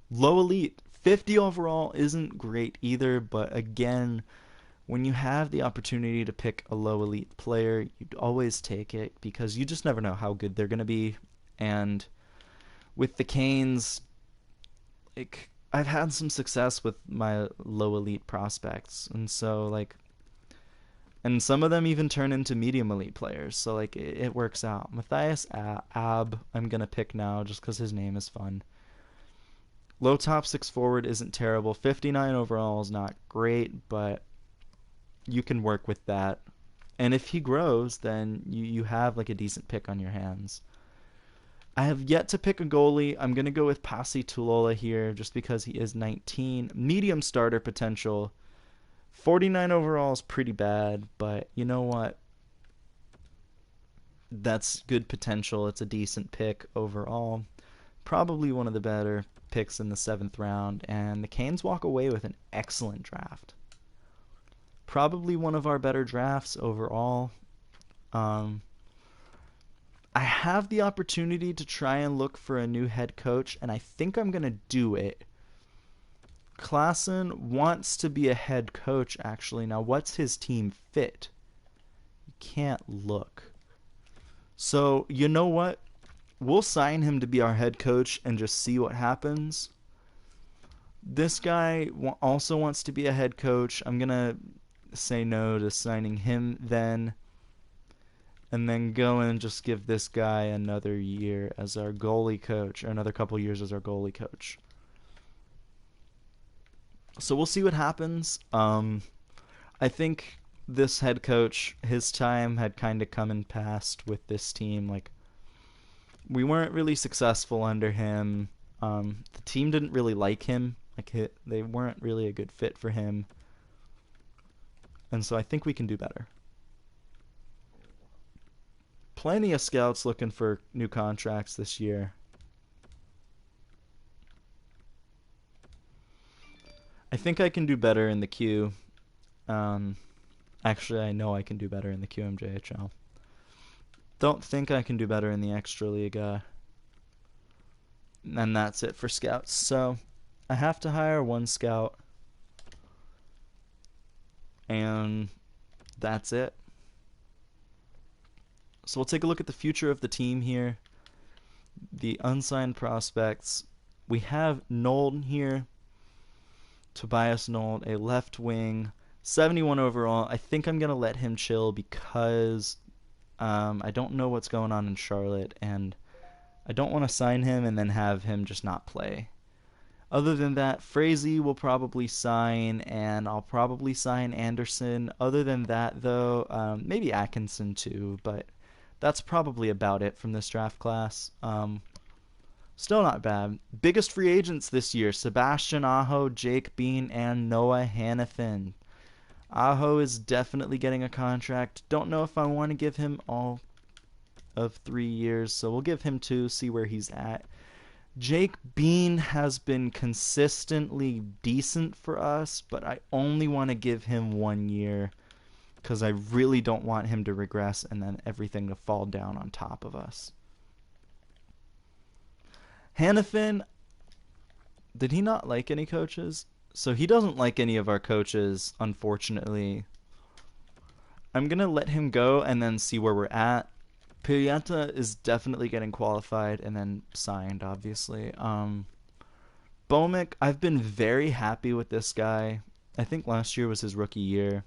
Low elite, 50 overall isn't great either, but again, when you have the opportunity to pick a low elite player, you'd always take it because you just never know how good they're going to be. And with the Canes, I've had some success with my low elite prospects, and some of them even turn into medium elite players, so it works out. Matthias Ab, I'm gonna pick now just because his name is fun. Low top six forward isn't terrible. 59 overall is not great, but you can work with that. And if he grows, then you have a decent pick on your hands. I have yet to pick a goalie. I'm going to go with Pasi Tulola here just because he is 19. Medium starter potential. 49 overall is pretty bad, but you know what? That's good potential. It's a decent pick overall. Probably one of the better picks in the 7th round, and the Canes walk away with an excellent draft. Probably one of our better drafts overall. I have the opportunity to try and look for a new head coach, and I think I'm going to do it. Klassen wants to be a head coach, actually. Now, what's his team fit? You can't look. So, you know what? We'll sign him to be our head coach and just see what happens. This guy also wants to be a head coach. I'm going to say no to signing him then. And then go and just give this guy another year as our goalie coach, or another couple years as our goalie coach. So we'll see what happens. I think this head coach, his time had kind of come and passed with this team. We weren't really successful under him. The team didn't really like him. They weren't really a good fit for him. And so I think we can do better. Plenty of scouts looking for new contracts this year. I think I can do better in the Q. Actually, I know I can do better in the QMJHL. Don't think I can do better in the Extraliga. And that's it for scouts. So I have to hire one scout. And that's it. So we'll take a look at the future of the team here. The unsigned prospects. We have Nold here. Tobias Nold, a left wing, 71 overall. I think I'm going to let him chill because I don't know what's going on in Charlotte, and I don't want to sign him and then have him just not play. Other than that, Frazee will probably sign, and I'll probably sign Anderson. Other than that, though, maybe Atkinson too, but that's probably about it from this draft class. Still not bad. Biggest free agents this year: Sebastian Aho, Jake Bean, and Noah Hanifin. Aho is definitely getting a contract. Don't know if I want to give him all of 3 years, so we'll give him 2, see where he's at. Jake Bean has been consistently decent for us, but I only want to give him 1 year because I really don't want him to regress and then everything to fall down on top of us. Hanifin, did he not like any coaches? So he doesn't like any of our coaches, unfortunately. I'm going to let him go and then see where we're at. Pieta is definitely getting qualified and then signed, obviously. Bomick, I've been very happy with this guy. I think last year was his rookie year.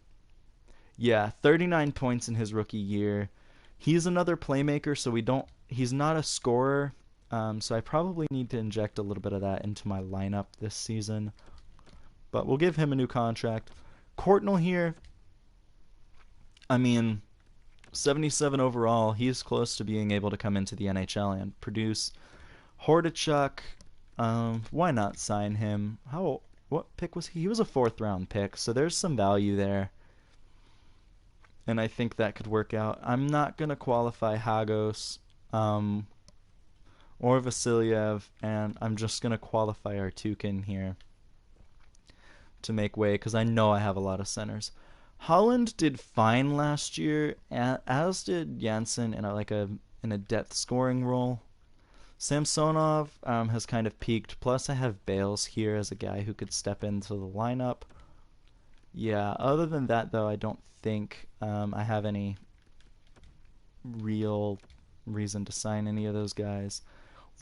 Yeah, 39 points in his rookie year. He's another playmaker, so he's not a scorer. So I probably need to inject a little bit of that into my lineup this season. But we'll give him a new contract. Courtnall here, I mean, 77 overall. He's close to being able to come into the NHL and produce. Hordachuk, why not sign him? What pick was he? He was a 4th round pick, so there's some value there. And I think that could work out. I'm not going to qualify Hagos or Vasilyev, and I'm just going to qualify Artukin here to make way because I know I have a lot of centers. Holland did fine last year, as did Janssen in a depth scoring role. Samsonov has kind of peaked. Plus, I have Bales here as a guy who could step into the lineup. Yeah, other than that, though, I don't think I have any real reason to sign any of those guys.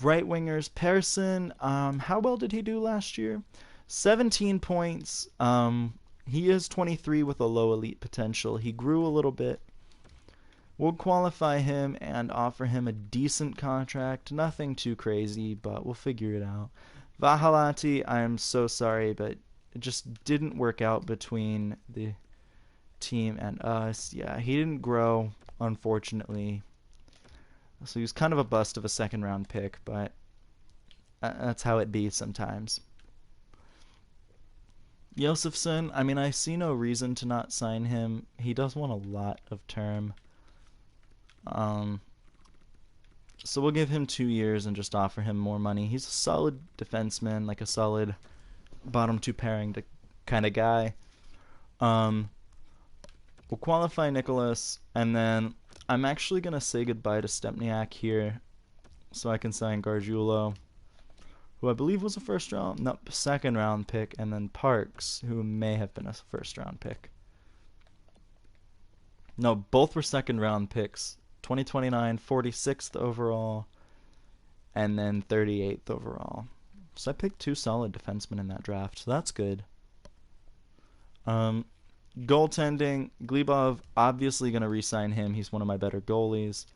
Right wingers, Persson, how well did he do last year? 17 points. He is 23 with a low elite potential. He grew a little bit. We'll qualify him and offer him a decent contract. Nothing too crazy, but we'll figure it out. Vahalati, I'm so sorry, but it just didn't work out between the team and us. Yeah, he didn't grow, unfortunately. So he was kind of a bust of a 2nd round pick, but that's how it be sometimes. Josefsson, I mean, I see no reason to not sign him. He does want a lot of term. So we'll give him 2 years and just offer him more money. He's a solid defenseman, like a solid bottom 2 pairing kind of guy. We'll qualify Nicholas, and then I'm actually going to say goodbye to Stepniak here so I can sign Gargiulo, who I believe was a 2nd round pick, and then Parks, who may have been a 1st round pick. No, both were 2nd round picks. 2029, 46th overall, and then 38th overall. So I picked 2 solid defensemen in that draft, so that's good. Goaltending, Glebov, obviously going to re-sign him. He's one of my better goalies.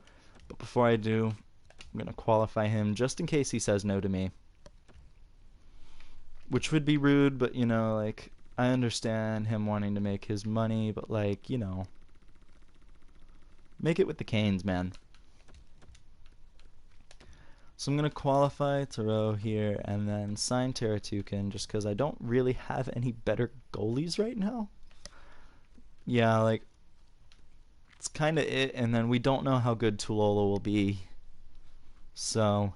But before I do, I'm going to qualify him just in case he says no to me. Which would be rude, but, I understand him wanting to make his money, but, make it with the Canes, man. So I'm going to qualify Thoreau here and then sign Teratukin just because I don't really have any better goalies right now. Yeah, it's kind of it, and then we don't know how good Tulola will be. So,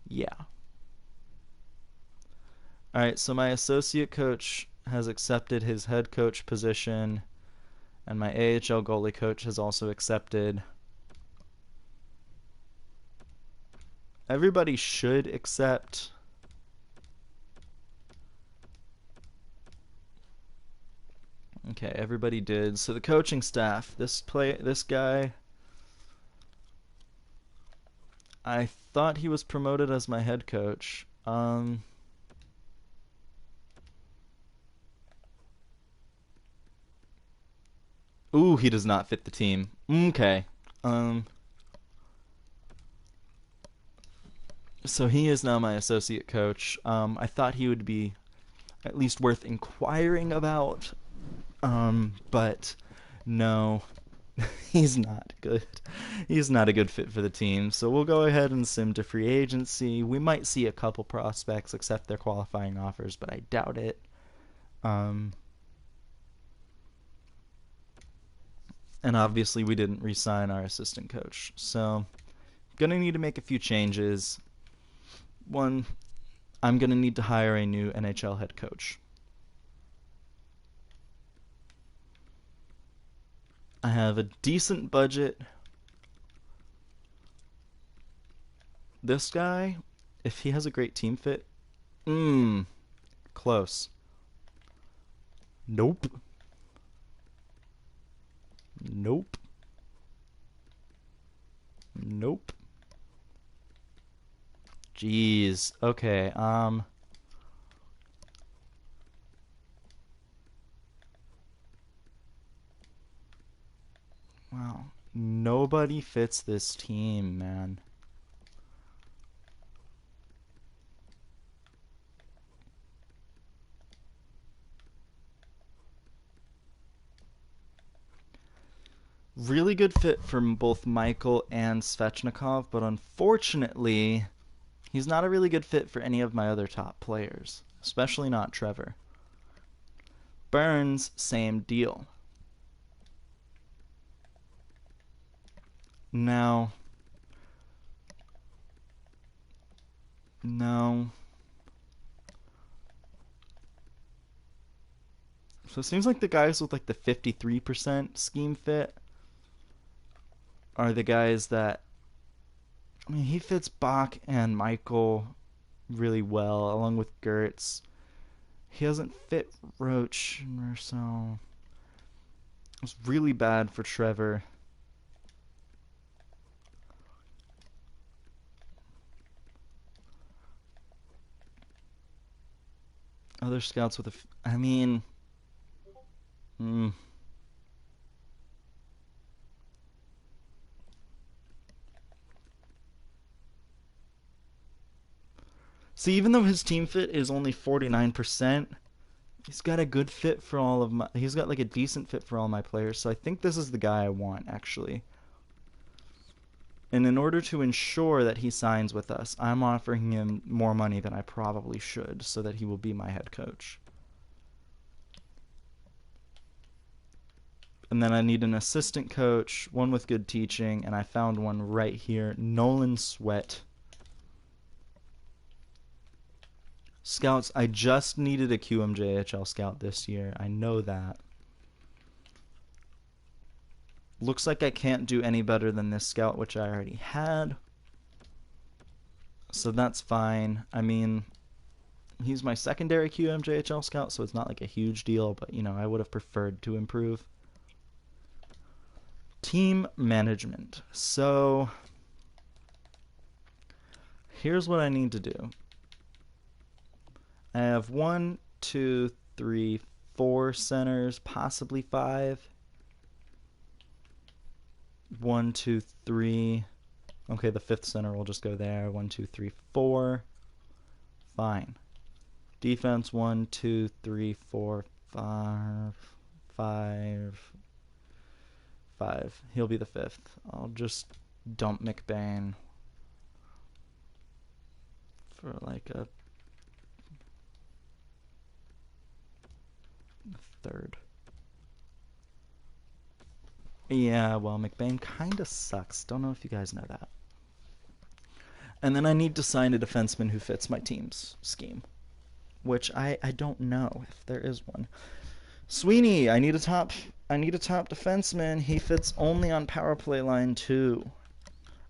yeah. Alright, so my associate coach has accepted his head coach position, and my AHL goalie coach has also accepted. Everybody should accept. Okay, everybody did. So the coaching staff, this guy, I thought he was promoted as my head coach. Ooh, he does not fit the team. Okay. So he is now my associate coach. I thought he would be at least worth inquiring about. But no, he's not good. He's not a good fit for the team. So we'll go ahead and sim to free agency. We might see a couple prospects accept their qualifying offers, but I doubt it. And obviously we didn't re-sign our assistant coach. So gonna need to make a few changes. One, I'm gonna need to hire a new NHL head coach. I have a decent budget. This guy, if he has a great team fit, close. Nope. Nope. Nope. Jeez. Okay. Wow. Nobody fits this team, man. Really good fit for both Michael and Svechnikov, but unfortunately, he's not a really good fit for any of my other top players, especially not Trevor. Burns, same deal. Now, no. So it seems like the guys with like the 53% scheme fit are the guys that, I mean, he fits Bach and Michael really well, along with Gertz. He doesn't fit Roach and Marcel. It's really bad for Trevor. Other scouts with I mean, See, even though his team fit is only 49%, he's got a good fit for all of my. He's got like a decent fit for all my players. So I think this is the guy I want, actually. And in order to ensure that he signs with us, I'm offering him more money than I probably should so that he will be my head coach. And then I need an assistant coach, one with good teaching, and I found one right here, Nolan Sweat. Scouts, I just needed a QMJHL scout this year. I know that. Looks like I can't do any better than this scout, which I already had. So that's fine. I mean, he's my secondary QMJHL scout, so it's not like a huge deal, but, you know, I would have preferred to improve. Team management. So here's what I need to do. I have 1, 2, 3, 4 centers, possibly 5. 1, 2, 3. Okay, the 5th center will just go there. 1, 2, 3, 4. Fine. Defense 1, 2, 3, 4, 5. 5. He'll be the 5th. I'll just dump McBain for like a 3rd. Yeah, well, McBain kind of sucks. Don't know if you guys know that. And then I need to sign a defenseman who fits my team's scheme, which I don't know if there is one. Sweeney, I need a top defenseman. He fits only on power play line 2.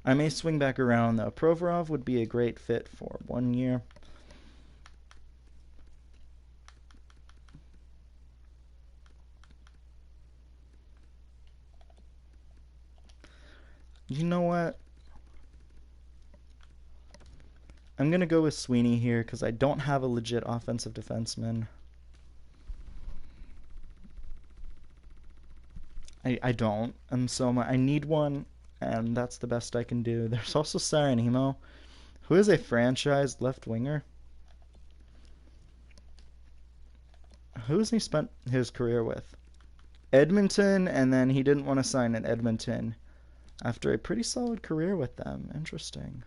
I may swing back around though. Provorov would be a great fit for 1 year. You know what? I'm going to go with Sweeney here because I don't have a legit offensive defenseman. I don't. And so I need one, and that's the best I can do. There's also Saranimo, who is a franchise left winger. Who has he spent his career with? Edmonton, and then he didn't want to sign at Edmonton after a pretty solid career with them. Interesting.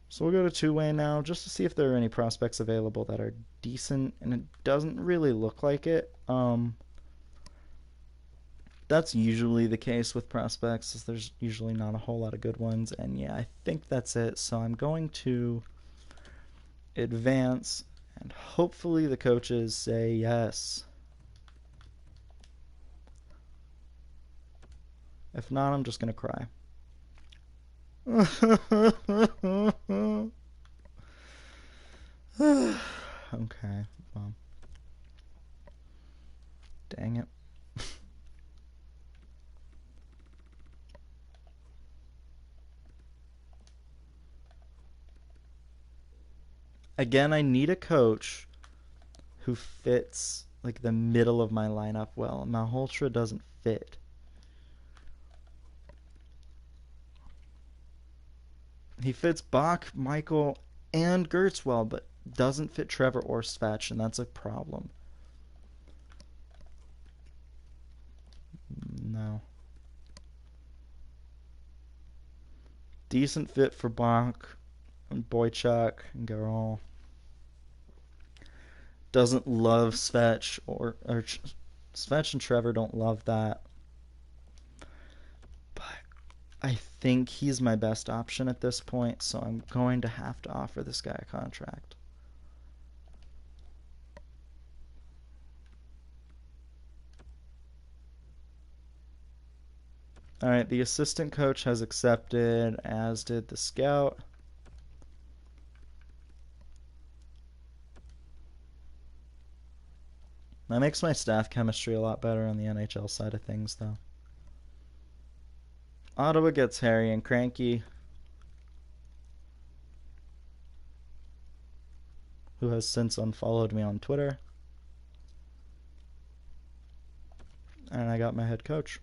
So we'll go to two-way now just to see if there are any prospects available that are decent, and it doesn't really look like it. That's usually the case with prospects, is there's usually not a whole lot of good ones, and yeah, I think that's it. So I'm going to advance, and hopefully the coaches say yes. If not, I'm just going to cry. Okay, well. Dang it. Again, I need a coach who fits like the middle of my lineup well. Malhotra doesn't fit. He fits Bach, Michael, and Gertz well, but doesn't fit Trevor or Svetch, and that's a problem. No. decent fit for Bach and Boychuk and Garol. Doesn't love Svetch or Svetch and Trevor don't love that. But I think he's my best option at this point, so I'm going to have to offer this guy a contract. All right, the assistant coach has accepted, as did the scout. That makes my staff chemistry a lot better on the NHL side of things, though. Ottawa gets Harry and Cranky, who has since unfollowed me on Twitter. And I got my head coach.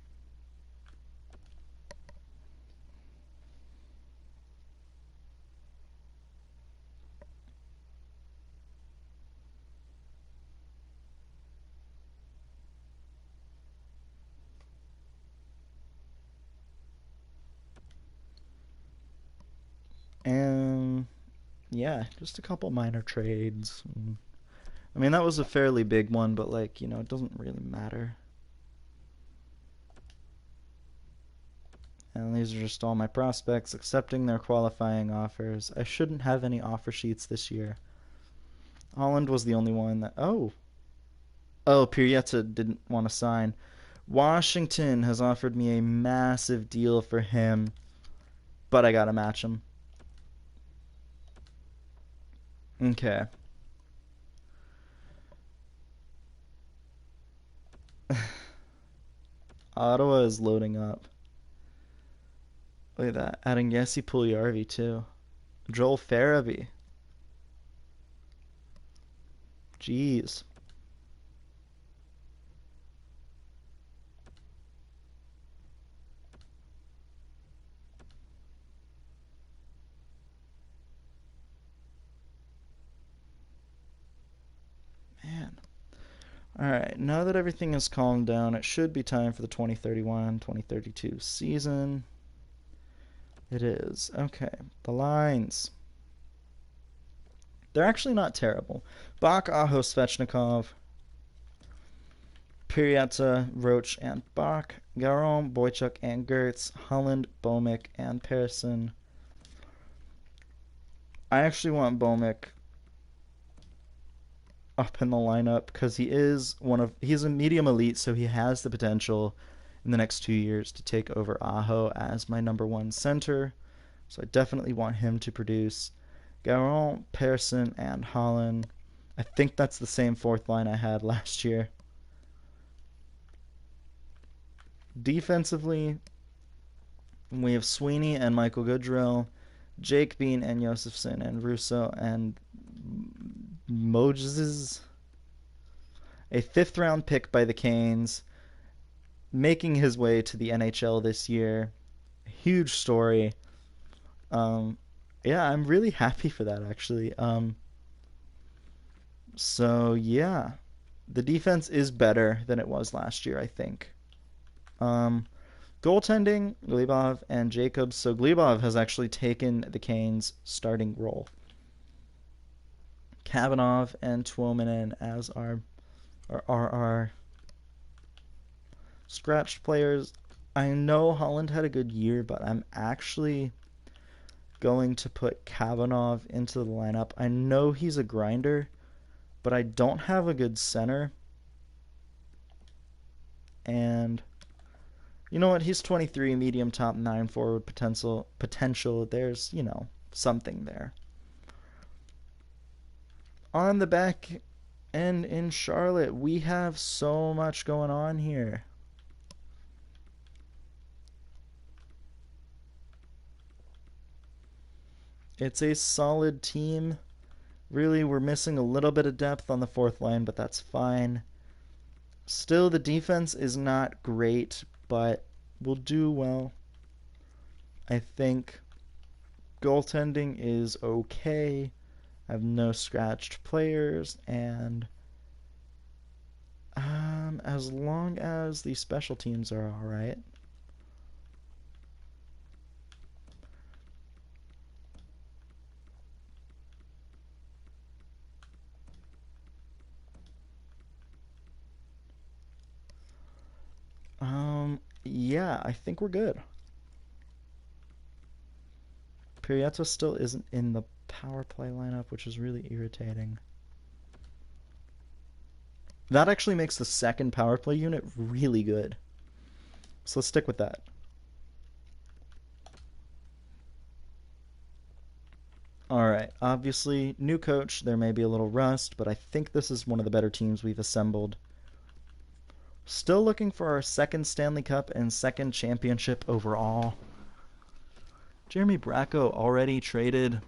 And yeah, just a couple minor trades. I mean, that was a fairly big one, but like, it doesn't really matter. And these are just all my prospects accepting their qualifying offers. I shouldn't have any offer sheets this year. Holland was the only one that... Oh, Pirietta didn't want to sign. Washington has offered me a massive deal for him, but I gotta match him. Okay. Ottawa is loading up. Look at that. Adding Jesse Puljujarvi, too. Joel Farabee. Jeez. Man. Alright, now that everything has calmed down, it should be time for the 2031-2032 season. It is. Okay, the lines. They're actually not terrible. Bach, Aho, Svechnikov, Pirietta, Roach, and Bach, Garon, Boychuk, and Gertz, Holland, Bomick, and Persson. I actually want Bomick up in the lineup because he's a medium elite, so he has the potential in the next 2 years to take over Aho as my number one center. So I definitely want him to produce. Garon, Persson, and Holland. I think that's the same fourth line I had last year. Defensively, we have Sweeney and Michael Goodrill, Jake Bean and Josephson and Russo and Moses. A 5th round pick by the Canes, making his way to the NHL this year. Huge story. Yeah, I'm really happy for that, actually. So, yeah. The defense is better than it was last year, I think. Goaltending, Glebov and Jacobs. So Glebov has actually taken the Canes' starting role. Kavanagh and Tuominen as our scratched players. I know Holland had a good year, but I'm actually going to put Kavanagh into the lineup. I know he's a grinder, but I don't have a good center. And you know what? He's 23, medium top 9 forward potential. There's, something there. On the back end in Charlotte, we have so much going on here. It's a solid team. Really, we're missing a little bit of depth on the fourth line, but that's fine. Still, the defense is not great, but we'll do well. I think goaltending is okay. I have no scratched players, and as long as the special teams are alright. Yeah, I think we're good. Prieto still isn't in the power play lineup, which is really irritating. That actually makes the second power play unit really good. So let's stick with that. Alright, obviously, new coach, there may be a little rust, but I think this is one of the better teams we've assembled. Still looking for our second Stanley Cup and second championship overall. Jeremy Bracco already traded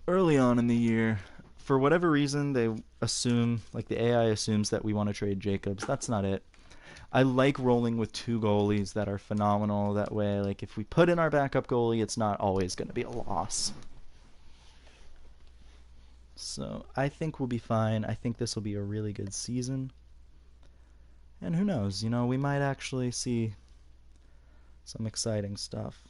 early on in the year. For whatever reason, they assume, like the AI assumes that we want to trade Jacobs. That's not it. I like rolling with two goalies that are phenomenal. That way, like if we put in our backup goalie, it's not always going to be a loss. So I think we'll be fine. I think this will be a really good season. And who knows, you know, we might actually see some exciting stuff.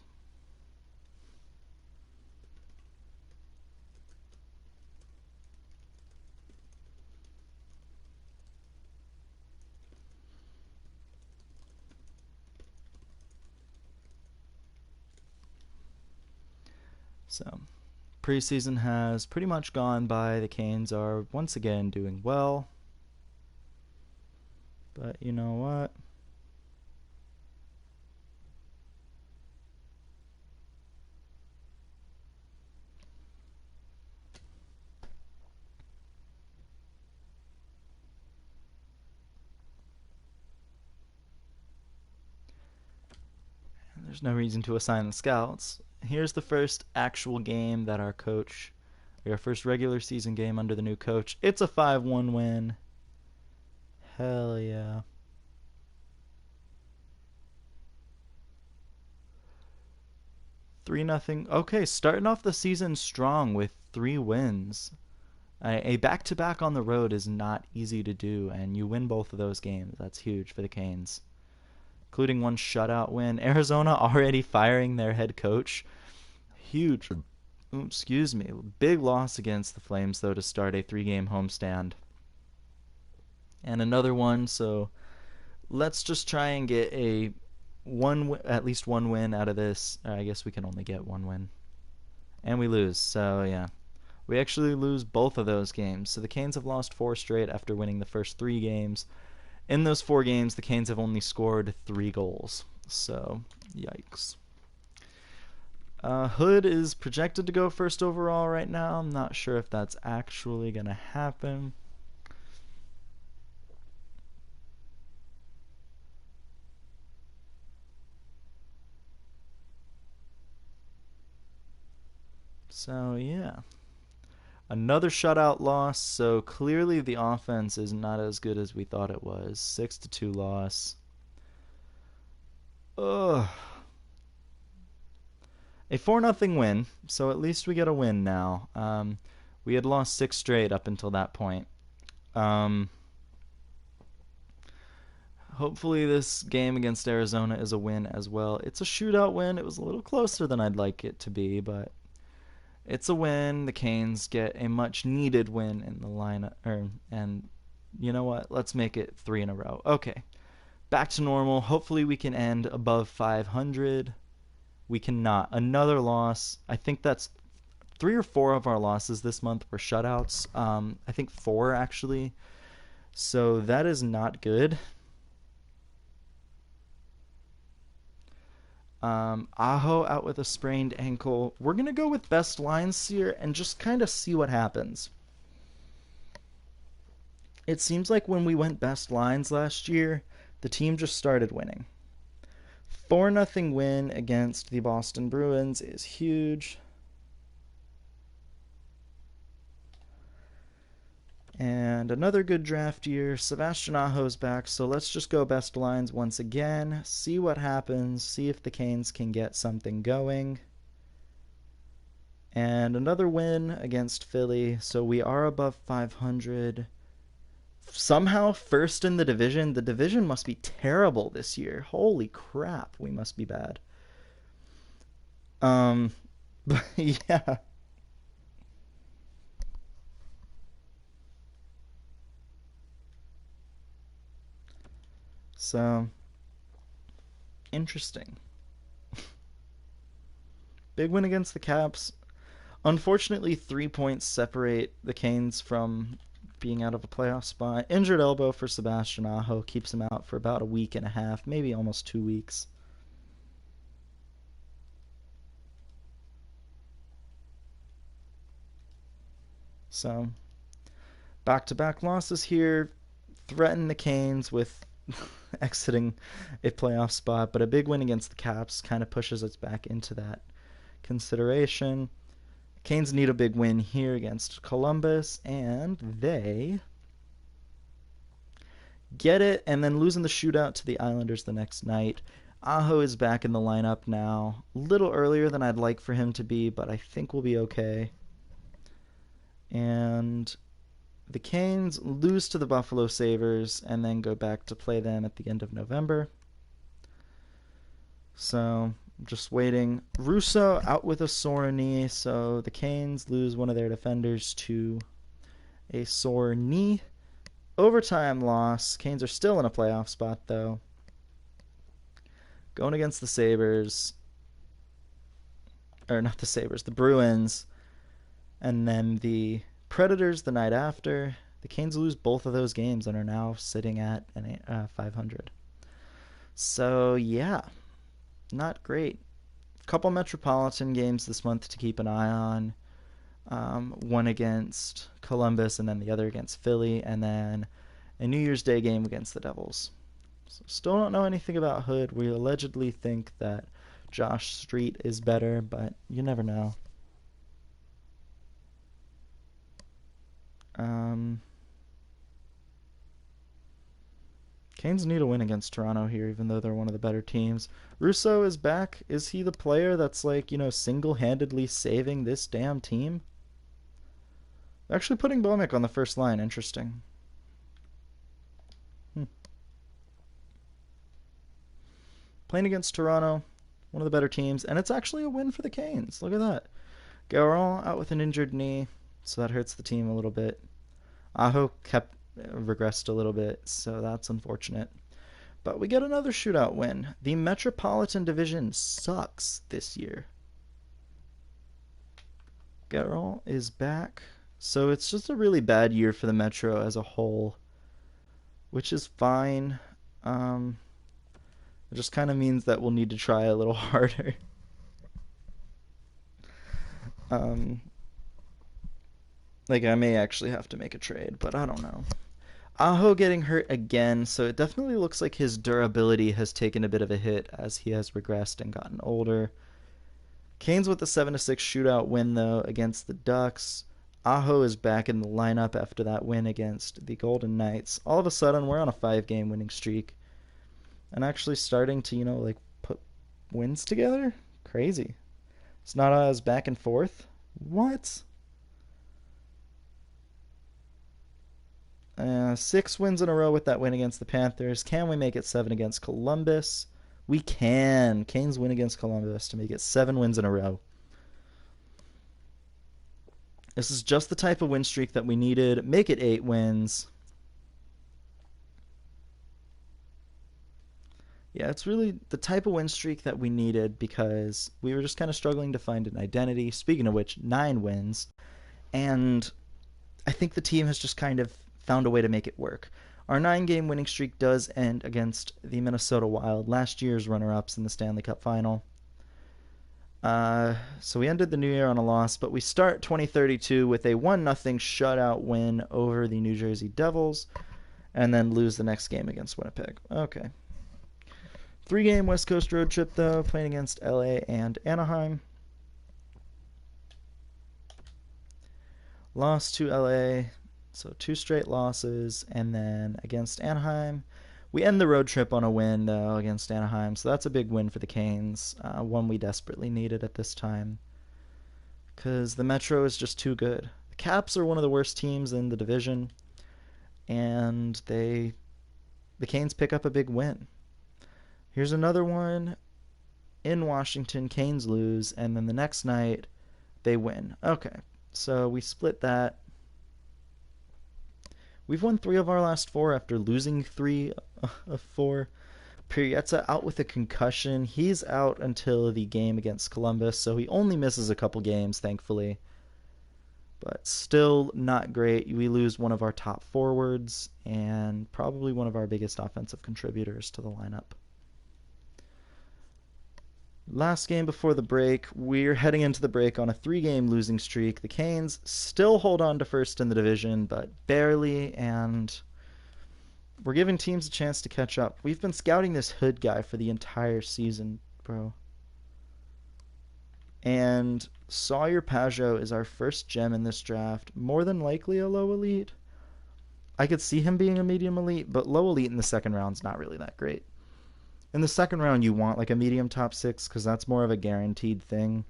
So, preseason has pretty much gone by. The Canes are once again doing well. But you know what? There's no reason to assign the scouts. Here's the first actual game that our first regular season game under the new coach. It's a 5-1 win. Hell yeah. Three nothing. Okay, starting off the season strong with 3 wins. A back-to-back on the road is not easy to do, and you win both of those games. That's huge for the Canes, including one shutout win. Arizona already firing their head coach. Huge. Excuse me. Big loss against the Flames, though, to start a 3-game homestand. And another one, so let's just try and get at least one win out of this. I guess we can only get one win. And we lose, so yeah. We actually lose both of those games. So the Canes have lost 4 straight after winning the first 3 games. In those 4 games, the Canes have only scored 3 goals. So, yikes. Hood is projected to go first overall right now. I'm not sure if that's actually going to happen. So, yeah. Another shutout loss, so clearly the offense is not as good as we thought it was. 6-2 loss. Ugh. A 4-0 win, so at least we get a win now. We had lost 6 straight up until that point. Hopefully this game against Arizona is a win as well. It's a shootout win. It was a little closer than I'd like it to be, but it's a win. The Canes get a much needed win in the lineup, and you know what? Let's make it 3 in a row. Okay, back to normal. Hopefully we can end above 500. We cannot. Another loss. I think that's 3 or 4 of our losses this month were shutouts. I think 4 actually. So that is not good. Aho out with a sprained ankle. We're going to go with best lines here and just kind of see what happens. It seems like when we went best lines last year, the team just started winning. 4-0 win against the Boston Bruins is huge. And another good draft year. Sebastian Aho's back, so let's just go best lines once again. See what happens. See if the Canes can get something going. And another win against Philly, so we are above 500. Somehow first in the division. The division must be terrible this year. Holy crap, we must be bad. But yeah. So Interesting. Big win against the Caps. Unfortunately, 3 points separate the Canes from being out of a playoff spot. Injured elbow for Sebastian Aho keeps him out for about a week and a half, maybe almost 2 weeks. So, back-to-back losses here threaten the Canes with exiting a playoff spot, but a big win against the Caps kind of pushes us back into that consideration. Canes need a big win here against Columbus, and they get it, and then losing the shootout to the Islanders the next night. Aho is back in the lineup now. A little earlier than I'd like for him to be, but I think we'll be okay. And the Canes lose to the Buffalo Sabres and then go back to play them at the end of November. So, just waiting. Russo out with a sore knee, so the Canes lose one of their defenders to a sore knee. Overtime loss. Canes are still in a playoff spot, though. Going against the Sabres. Or not the Sabres, the Bruins. And then the Predators the night after. The Canes lose both of those games and are now sitting at 500. So, yeah, not great. Couple Metropolitan games this month to keep an eye on. One against Columbus and then the other against Philly, and then a New Year's Day game against the Devils. So still don't know anything about Hood. We allegedly think that Josh Street is better, but you never know. Canes need a win against Toronto here, even though they're one of the better teams. Russo is back. Is he the player that's like, single-handedly saving this damn team? They're actually putting Bomick on the first line. Interesting. Playing against Toronto, one of the better teams, and it's actually a win for the Canes. Look at that. Guerin out with an injured knee, so that hurts the team a little bit. Aho regressed a little bit, so that's unfortunate. But we get another shootout win. The Metropolitan Division sucks this year. Guerin is back. So it's just a really bad year for the Metro as a whole, which is fine. It just kind of means that we'll need to try a little harder. I may actually have to make a trade, but I don't know. Aho getting hurt again, so it definitely looks like his durability has taken a bit of a hit as he has regressed and gotten older. Canes with a 7-6 shootout win, though, against the Ducks. Aho is back in the lineup after that win against the Golden Knights. All of a sudden, we're on a 5-game winning streak. And actually starting to, put wins together? Crazy. It's not as back and forth. What? 6 wins in a row with that win against the Panthers. Can we make it 7 against Columbus? We can. Canes win against Columbus to make it 7 wins in a row. This is just the type of win streak that we needed. Make it 8 wins. Yeah, it's really the type of win streak that we needed because we were just kind of struggling to find an identity. Speaking of which, 9 wins. And I think the team has just kind of found a way to make it work. Our 9-game winning streak does end against the Minnesota Wild, last year's runner-ups in the Stanley Cup Final. So we ended the new year on a loss, but we start 2032 with a 1-0 shutout win over the New Jersey Devils, and then lose the next game against Winnipeg. Okay. 3-game West Coast road trip, though, playing against LA and Anaheim. Lost to LA, so 2 straight losses, and then against Anaheim. We end the road trip on a win, though, against Anaheim, so that's a big win for the Canes, one we desperately needed at this time, because the Metro is just too good. The Caps are one of the worst teams in the division, and the Canes pick up a big win. Here's another one in Washington. Canes lose, and then the next night they win. Okay, so we split that. We've won 3 of our last 4 after losing 3 of 4. Pirietta out with a concussion. He's out until the game against Columbus, so he only misses a couple games, thankfully. But still not great. We lose one of our top forwards and probably one of our biggest offensive contributors to the lineup. Last game before the break, we're heading into the break on a 3-game losing streak. The Canes still hold on to first in the division, but barely, and we're giving teams a chance to catch up. We've been scouting this Hood guy for the entire season, bro. And Sawyer Pageau is our first gem in this draft. More than likely a low elite. I could see him being a medium elite, but low elite in the second round's not really that great. In the second round, you want like a medium top 6 because that's more of a guaranteed thing.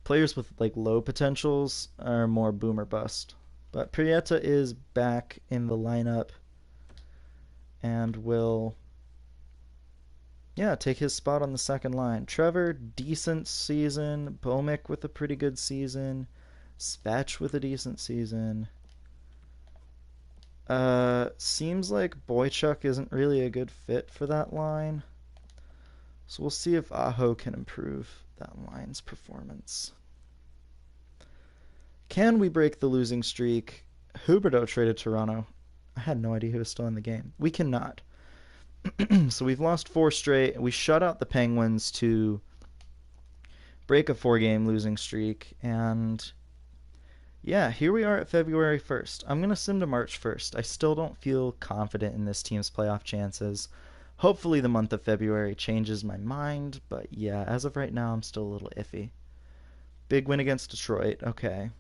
Players with like low potentials are more boom or bust. But Pirietta is back in the lineup and will, take his spot on the second line. Trevor, decent season. Bomick with a pretty good season. Spatch with a decent season. Seems like Boychuk isn't really a good fit for that line. So we'll see if Aho can improve that line's performance. Can we break the losing streak? Huberdeau traded Toronto. I had no idea he was still in the game. We cannot. So we've lost 4 straight. We shut out the Penguins to break a 4-game losing streak. And yeah, here we are at February 1st. I'm going to sim to March 1st. I still don't feel confident in this team's playoff chances. Hopefully the month of February changes my mind, but yeah, as of right now, I'm still a little iffy. Big win against Detroit. Okay.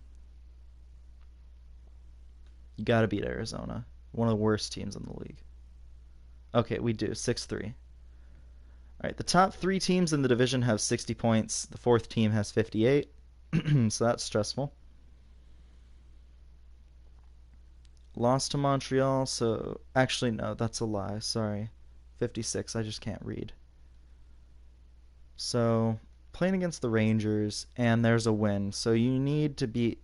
You got to beat Arizona. One of the worst teams in the league. Okay, we do. 6-3. All right, the top 3 teams in the division have 60 points. The 4th team has 58, so that's stressful. Lost to Montreal, so actually no, that's a lie. Sorry. 56. I just can't read. So, playing against the Rangers and there's a win. So you need to beat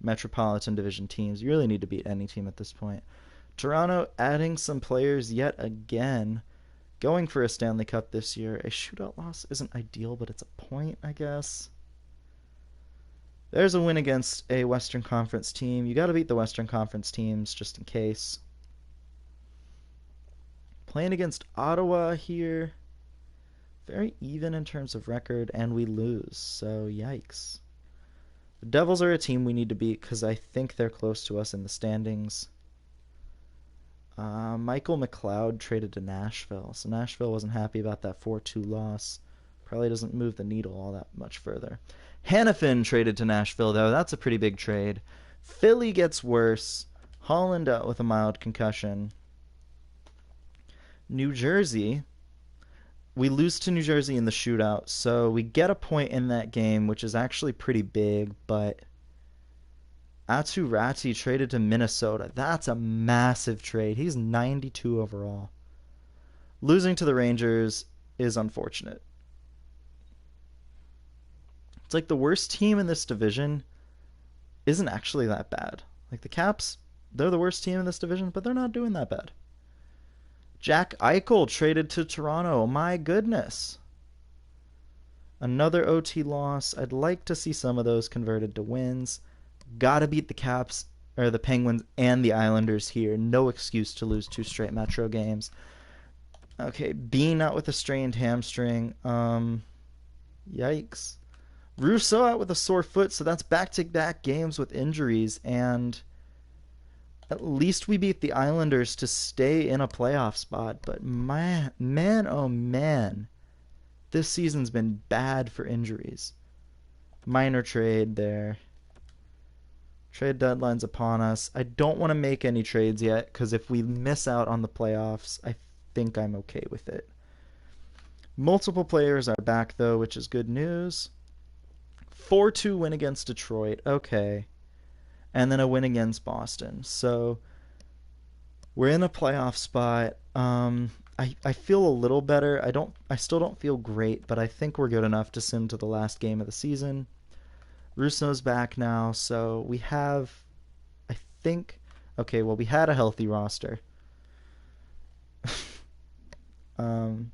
Metropolitan Division teams. You really need to beat any team at this point. Toronto adding some players yet again. Going for a Stanley Cup this year. A shootout loss isn't ideal, but it's a point, I guess. There's a win against a Western Conference team. You got to beat the Western Conference teams just in case. Playing against Ottawa here. Very even in terms of record, and we lose. So, yikes. The Devils are a team we need to beat because I think they're close to us in the standings. Michael McLeod traded to Nashville. So Nashville wasn't happy about that 4-2 loss. Probably doesn't move the needle all that much further. Hanifin traded to Nashville, though. That's a pretty big trade. Philly gets worse. Holland out with a mild concussion. New Jersey. We lose to New Jersey in the shootout, so we get a point in that game, which is actually pretty big, but Atu Ratti traded to Minnesota. That's a massive trade. He's 92 overall. Losing to the Rangers is unfortunate. It's like the worst team in this division isn't actually that bad. Like the Caps, they're the worst team in this division, but they're not doing that bad. Jack Eichel traded to Toronto. My goodness. Another OT loss. I'd like to see some of those converted to wins. Gotta beat the Caps, or the Penguins and the Islanders here. No excuse to lose 2 straight Metro games. Okay, Bean out with a strained hamstring. Yikes. Russo out with a sore foot, so that's back-to-back games with injuries, and at least we beat the Islanders to stay in a playoff spot. But man, oh man, this season's been bad for injuries. Minor trade there. Trade deadline's upon us. I don't want to make any trades yet, because if we miss out on the playoffs, I think I'm okay with it. Multiple players are back, though, which is good news. 4-2 win against Detroit. Okay. And then a win against Boston. So we're in a playoff spot. I feel a little better. I still don't feel great, but I think we're good enough to sim to the last game of the season. Russo's back now, so we have, I think, okay, well, we had a healthy roster. Um,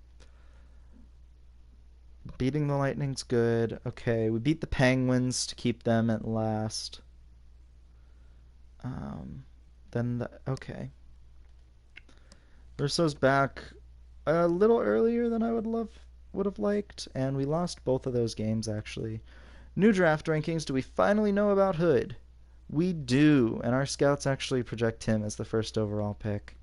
beating the Lightning's good. Okay, we beat the Penguins to keep them at last. Um, okay. Russo's back a little earlier than I would have liked, and we lost both of those games actually. New draft rankings. Do we finally know about Hood? We do, and our scouts actually project him as the first overall pick.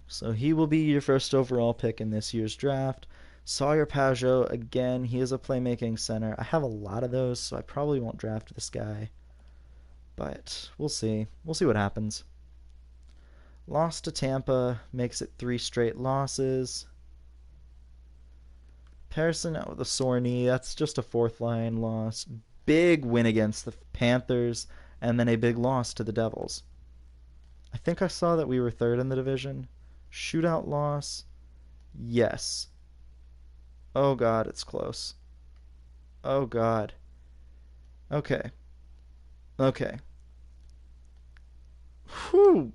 So he will be your first overall pick in this year's draft. Sawyer Pageau, again, he is a playmaking center. I have a lot of those, so I probably won't draft this guy. But we'll see. We'll see what happens. Lost to Tampa, makes it 3 straight losses. Pearson out with a sore knee. That's just a fourth line loss. Big win against the Panthers, and then a big loss to the Devils. I think I saw that we were third in the division. Shootout loss. Yes. Oh god, it's close. Oh god. Okay. Okay. Whew.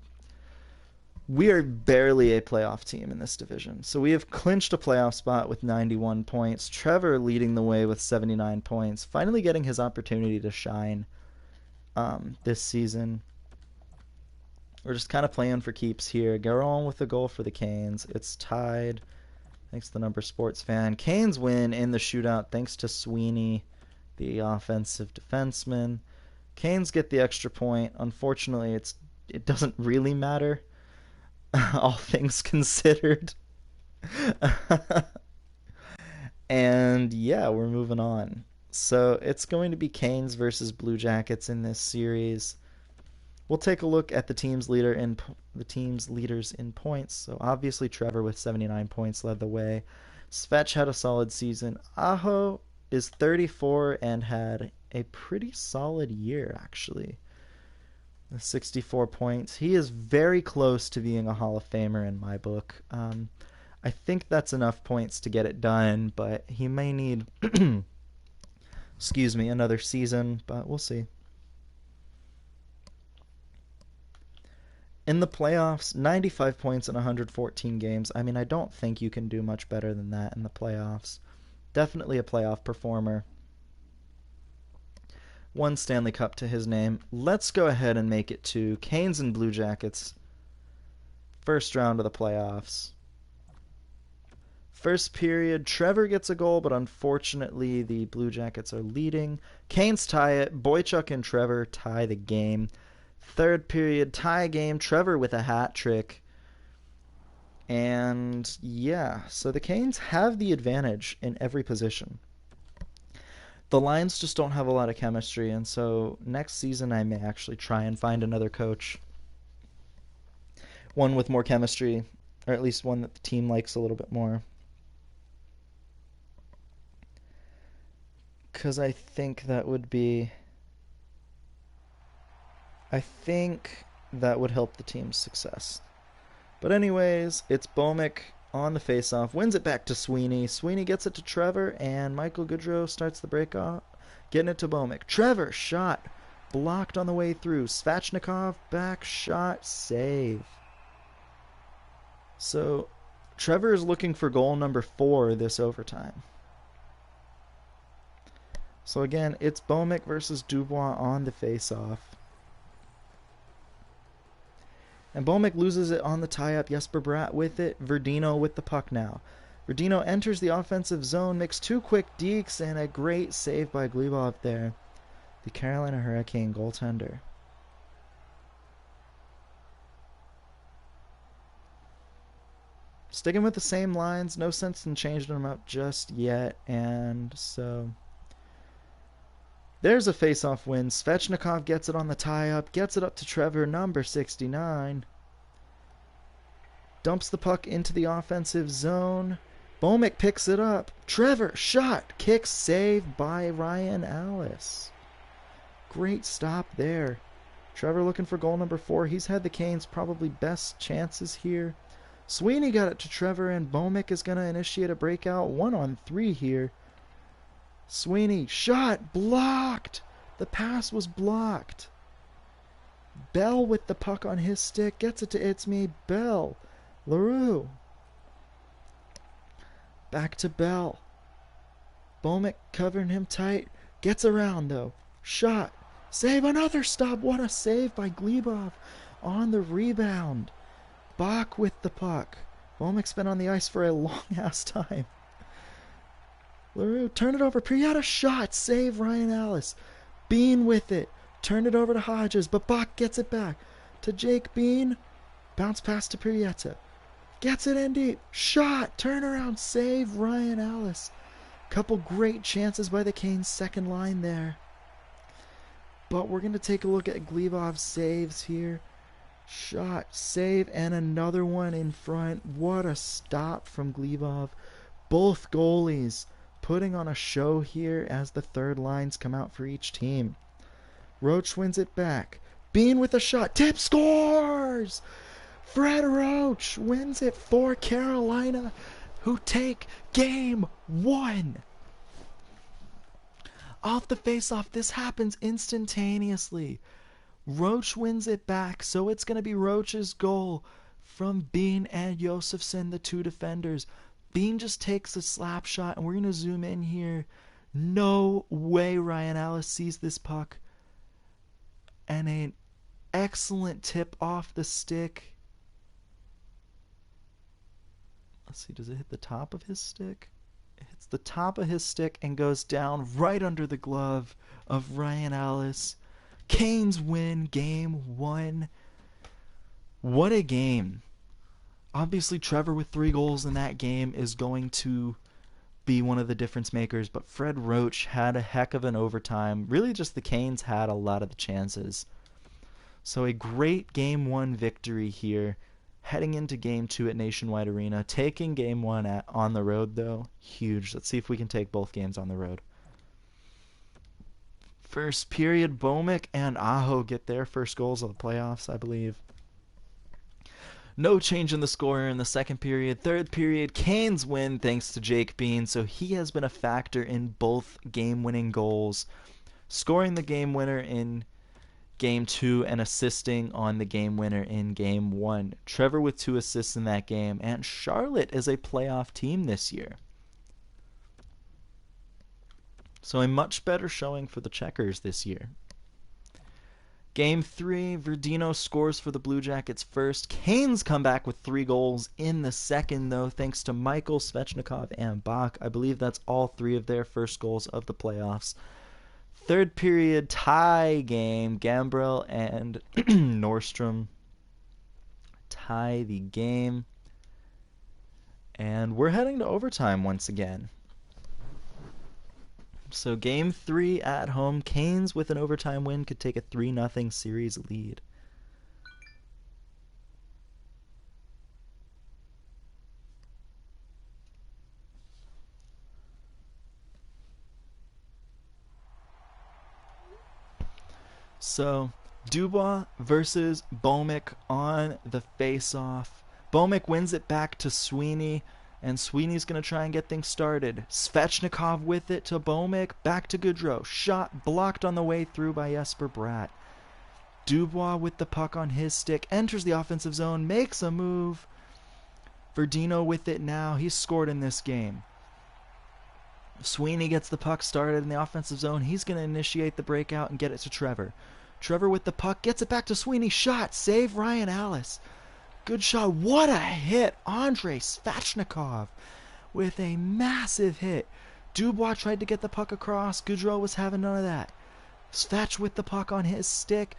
We are barely a playoff team in this division. So we have clinched a playoff spot with 91 points. Trevor leading the way with 79 points. Finally getting his opportunity to shine this season. We're just kind of playing for keeps here. Garon with the goal for the Canes. It's tied. Thanks to the Number Sports fan. Canes win in the shootout thanks to Sweeney, the offensive defenseman. Canes get the extra point. Unfortunately, it doesn't really matter, all things considered. And yeah, we're moving on. So it's going to be Canes versus Blue Jackets in this series. We'll take a look at the team's leaders in points. So obviously Trevor with 79 points led the way. Svetch had a solid season. Aho is 34 and had a pretty solid year actually. 64 points. He is very close to being a Hall of Famer in my book. I think that's enough points to get it done, but he may need excuse me, another season, but we'll see. In the playoffs, 95 points in 114 games. I mean, I don't think you can do much better than that in the playoffs. Definitely a playoff performer. 1 Stanley Cup to his name. Let's go ahead and make it to Canes and Blue Jackets. First round of the playoffs. First period, Trevor gets a goal, but unfortunately the Blue Jackets are leading. Canes tie it. Boychuk and Trevor tie the game. Third period, tie game. Trevor with a hat trick. And yeah, so the Canes have the advantage in every position. The Lions just don't have a lot of chemistry, and so next season I may actually try and find another coach. One with more chemistry, or at least one that the team likes a little bit more. Because I think that would help the team's success. But anyways, it's Bomick on the faceoff, wins it back to Sweeney. Sweeney gets it to Trevor, and Michael Goodrow starts the breakoff, getting it to Bomick. Trevor, shot, blocked on the way through. Svechnikov, back shot, save. So, Trevor is looking for goal number 4 this overtime. So again, it's Bomick versus Dubois on the faceoff. And Bomick loses it on the tie-up. Jesper Bratt with it. Verdino with the puck now. Verdino enters the offensive zone, makes 2 quick dekes, and a great save by Glebov there. The Carolina Hurricane goaltender. Sticking with the same lines. No sense in changing them up just yet. And so there's a face-off win. Svechnikov gets it on the tie-up, gets it up to Trevor, number 69. Dumps the puck into the offensive zone. Bomick picks it up. Trevor, shot, kick, save by Ryan Ellis. Great stop there. Trevor looking for goal number 4. He's had the Canes' probably best chances here. Sweeney got it to Trevor, and Bomick is going to initiate a breakout. 1-on-3 here. Sweeney, shot, blocked. The pass was blocked. Bell with the puck on his stick, gets it to It's Me, Bell. LaRue Back to Bell. Bhowmick covering him tight. Gets around though. Shot. Save, another stop. What a save by Glebov on the rebound. Bach with the puck. Bhowmick's been on the ice for a long ass time. LaRue, turn it over. Pieta shot. Save Ryan Ellis. Bean with it. Turn it over to Hodges, but Bach gets it back to Jake Bean. Bounce pass to Pieta. Gets it in deep. Shot. Turnaround save Ryan Ellis. Couple great chances by the Canes' second line there. But we're going to take a look at Glebov's saves here. Shot, save, and another one in front. What a stop from Glebov. Both goalies putting on a show here as the third lines come out for each team. Roach wins it back. Bean with a shot. Tip, scores! Fred Roach wins it for Carolina, who take game one. Off the face-off, this happens instantaneously. Roach wins it back, so it's going to be Roach's goal from Bean and Josefsson, the two defenders. Bean just takes a slap shot, and we're going to zoom in here. No way Ryan Ellis sees this puck. And an excellent tip off the stick. Let's see, does it hit the top of his stick? It hits the top of his stick and goes down right under the glove of Ryan Ellis. Canes win game one. What a game. Obviously, Trevor with 3 goals in that game is going to be one of the difference makers, but Fred Roach had a heck of an overtime. Really just the Canes had a lot of the chances. So a great game one victory here. Heading into game 2 at Nationwide Arena. Taking game 1 on the road, though, huge. Let's see if we can take both games on the road. First period, Bhowmick and Aho get their first goals of the playoffs, I believe. No change in the score in the second period. Third period, Canes win thanks to Jake Bean, so he has been a factor in both game-winning goals, scoring the game winner in game 2 and assisting on the game winner in game 1. Trevor with 2 assists in that game, and Charlotte is a playoff team this year. So a much better showing for the Checkers this year. Game 3, Verdino scores for the Blue Jackets first. Canes come back with 3 goals in the second, though, thanks to Michael, Svechnikov, and Bach. I believe that's all 3 of their first goals of the playoffs. Third period tie game. Gambrell and Nordstrom tie the game. And we're heading to overtime once again. So game 3 at home. Canes with an overtime win could take a 3-0 series lead. So, Dubois versus Bhowmick on the face-off. Bhowmick wins it back to Sweeney, and Sweeney's going to try and get things started. Svechnikov with it to Bhowmick, back to Goodrow. Shot blocked on the way through by Jesper Bratt. Dubois with the puck on his stick, enters the offensive zone, makes a move. Verdino with it now. He's scored in this game. Sweeney gets the puck started in the offensive zone. He's going to initiate the breakout and get it to Trevor. Trevor with the puck, gets it back to Sweeney. Shot, save Ryan Ellis. Good shot. What a hit. Andrei Svechnikov with a massive hit. Dubois tried to get the puck across. Goodrow was having none of that. Svech with the puck on his stick.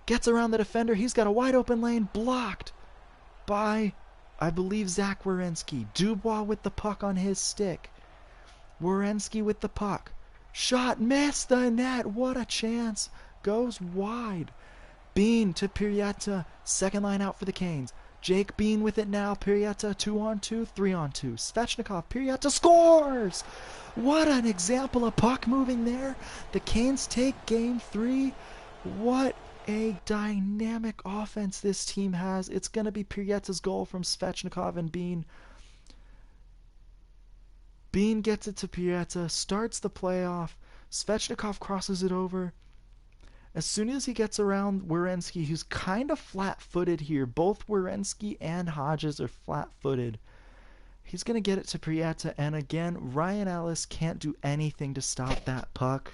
Gets around the defender. He's got a wide open lane. Blocked by, I believe, Zach Werenski. Dubois with the puck on his stick. Werenski with the puck. Shot, missed the net. What a chance. Goes wide. Bean to Pieta. Second line out for the Canes. Jake Bean with it now. Pieta 2-on-2, 3-on-2. Svechnikov. Pieta scores. What an example of puck moving there. The Canes take game 3. What a dynamic offense this team has. It's going to be Pieta's goal from Svechnikov and Bean. Bean gets it to Pieta, starts the playoff. Svechnikov crosses it over. As soon as he gets around Werenski, who's kind of flat-footed here. Both Werenski and Hodges are flat-footed. He's going to get it to Prieta, and again, Ryan Ellis can't do anything to stop that puck.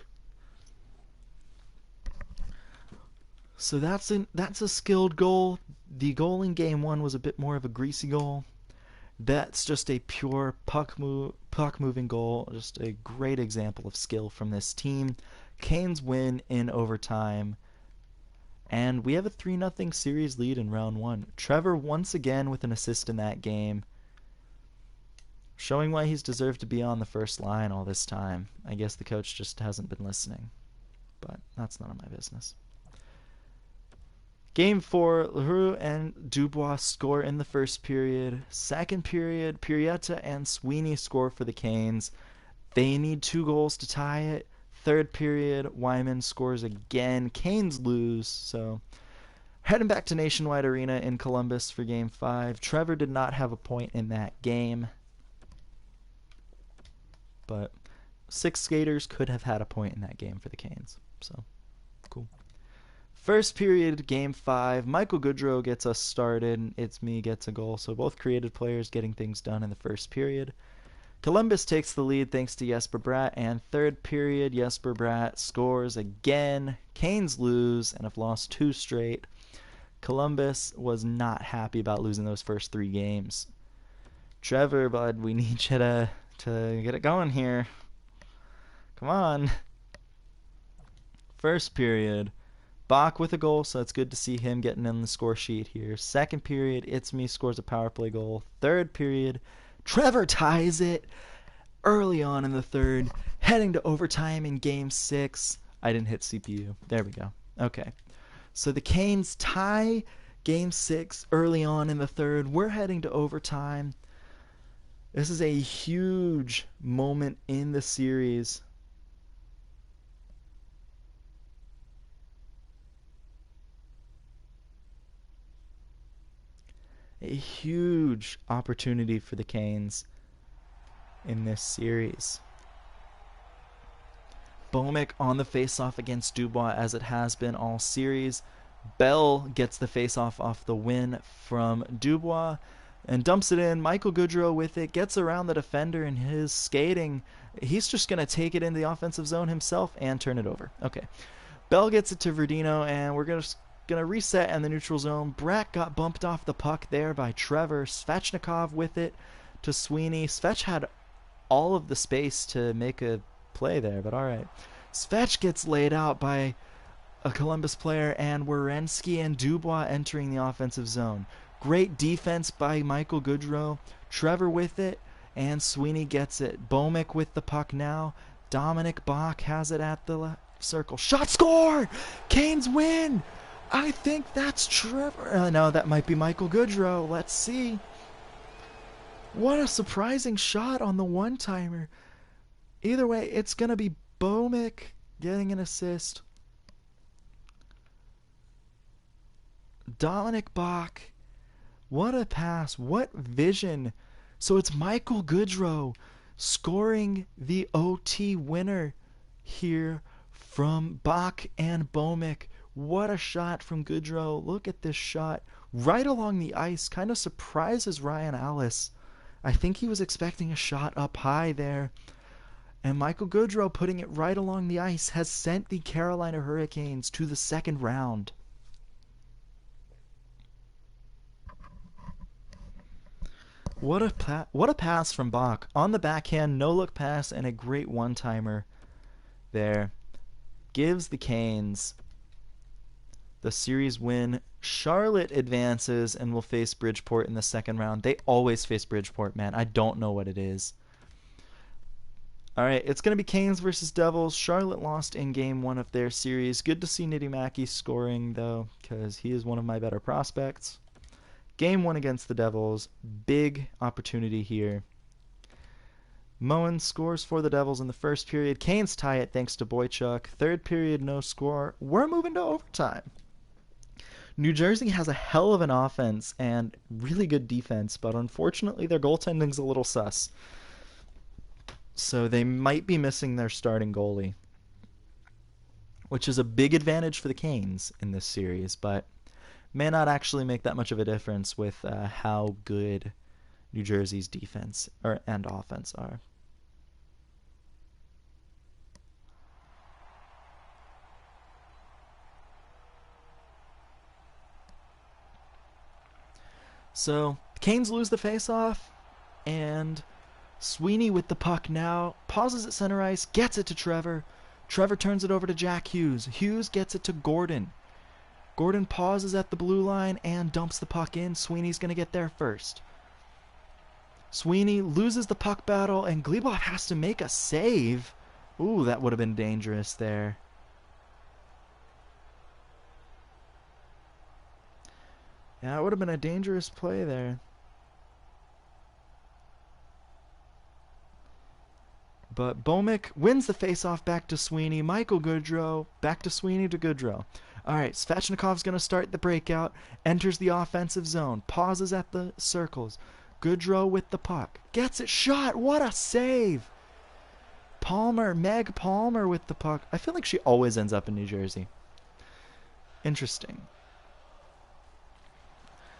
So that's a skilled goal. The goal in game 1 was a bit more of a greasy goal. That's just a pure puck moving goal. Just a great example of skill from this team. Canes win in overtime. And we have a 3-0 series lead in round 1. Trevor once again with an assist in that game, showing why he's deserved to be on the first line all this time. I guess the coach just hasn't been listening, but that's none of my business. Game 4, Leroux and Dubois score in the first period. Second period, Prieta and Sweeney score for the Canes. They need 2 goals to tie it. Third period, Wyman scores again. Canes lose, so heading back to Nationwide Arena in Columbus for Game 5. Trevor did not have a point in that game, but 6 skaters could have had a point in that game for the Canes, so cool. First period, Game 5, Michael Goodrow gets us started. It's Me gets a goal, so both creative players getting things done in the first period. Columbus takes the lead thanks to Jesper Bratt, and third period, Jesper Bratt scores again. Canes lose and have lost 2 straight. Columbus was not happy about losing those first 3 games. Trevor, bud, we need you to get it going here. Come on. First period, Bach with a goal, so it's good to see him getting in the score sheet here. Second period, It's Me scores a power play goal. Third period, Trevor ties it early on in the third, heading to overtime in Game 6. I didn't hit CPU. There we go. Okay. So the Canes tie Game 6 early on in the third. We're heading to overtime. This is a huge moment in the series. A huge opportunity for the Canes in this series. Bomek on the faceoff against Dubois, as it has been all series. Bell gets the faceoff off the win from Dubois and dumps it in. Michael Goodrow with it, gets around the defender in his skating. He's just going to take it into the offensive zone himself and turn it over. Okay. Bell gets it to Verdino, and we're going to reset in the neutral zone. Bratt got bumped off the puck there by Trevor. Svechnikov with it to Sweeney. Svech had all of the space to make a play there, but all right. Svech gets laid out by a Columbus player, and Werenski and Dubois entering the offensive zone. Great defense by Michael Goodrow. Trevor with it, and Sweeney gets it. Bomek with the puck now. Dominic Bach has it at the circle. Shot scored! Canes win! I think that's Trevor. No, that might be Michael Goodrow. Let's see. What a surprising shot on the one-timer. Either way, it's going to be Bomek getting an assist. Dominic Bach. What a pass. What vision. So it's Michael Goodrow scoring the OT winner here from Bach and Bomek. What a shot from Goodrow. Look at this shot. Right along the ice. Kind of surprises Ryan Ellis. I think he was expecting a shot up high there. And Michael Goodrow putting it right along the ice has sent the Carolina Hurricanes to the second round. What a pass from Bach. On the backhand, no-look pass, and a great one-timer there. Gives the Canes the series win. Charlotte advances and will face Bridgeport in the second round. They always face Bridgeport, man. I don't know what it is. All right, it's going to be Canes versus Devils. Charlotte lost in Game 1 of their series. Good to see Niittymaki scoring, though, because he is one of my better prospects. Game 1 against the Devils. Big opportunity here. Moen scores for the Devils in the first period. Canes tie it thanks to Boychuk. Third period, no score. We're moving to overtime. New Jersey has a hell of an offense and really good defense, but unfortunately their goaltending's a little sus. So they might be missing their starting goalie, which is a big advantage for the Canes in this series, but may not actually make that much of a difference with how good New Jersey's defense and offense are. So, Canes lose the face-off, and Sweeney with the puck now, pauses at center ice, gets it to Trevor. Trevor turns it over to Jack Hughes. Hughes gets it to Gordon. Gordon pauses at the blue line and dumps the puck in. Sweeney's going to get there first. Sweeney loses the puck battle, and Glebov has to make a save. Ooh, that would have been dangerous there. Yeah, it would have been a dangerous play there. But Bhowmik wins the faceoff back to Sweeney. Michael Goodrow back to Sweeney to Goodrow. All right, Svechnikov's going to start the breakout. Enters the offensive zone. Pauses at the circles. Goodrow with the puck. Gets it shot. What a save. Palmer, Meg Palmer with the puck. I feel like she always ends up in New Jersey. Interesting.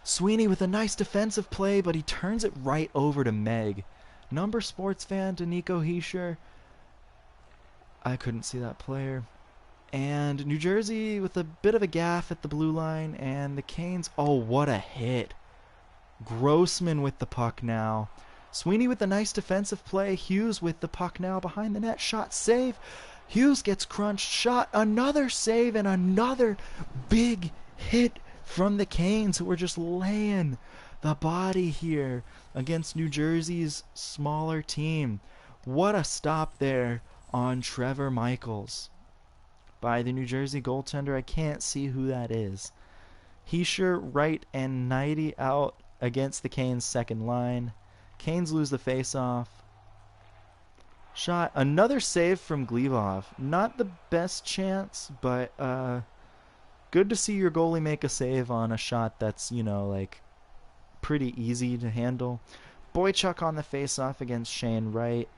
Sweeney with a nice defensive play, but he turns it right over to Meg. Number sports fan to Nico Hischier. I couldn't see that player. And New Jersey with a bit of a gaff at the blue line. And the Canes, oh, what a hit. Grossman with the puck now. Sweeney with a nice defensive play. Hughes with the puck now behind the net. Shot, save. Hughes gets crunched. Shot, another save, and another big hit from the Canes, who were just laying the body here against New Jersey's smaller team. What a stop there on Trevor Michaels by the New Jersey goaltender. I can't see who that is. Hischier, Wright, and Knighty out against the Canes' second line. Canes lose the faceoff. Shot, another save from Glebov. Not the best chance, but good to see your goalie make a save on a shot that's, you know, like pretty easy to handle. Boychuk on the faceoff against Shane Wright.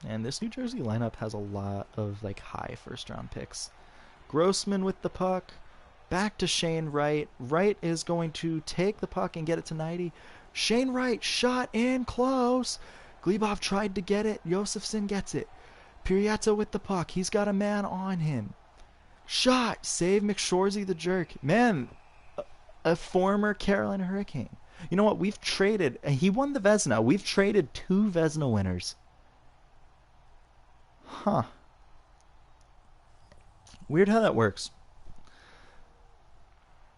And this New Jersey lineup has a lot of like high first round picks. Grossman with the puck. Back to Shane Wright. Wright is going to take the puck and get it to Knighty. Shane Wright shot in close. Glebov tried to get it. Josefson gets it. Pirietta with the puck. He's got a man on him. Shot. Save McShorsey the jerk. Man, a former Carolina Hurricane. You know what? We've traded. He won the Vezina. We've traded 2 Vezina winners. Huh. Weird how that works.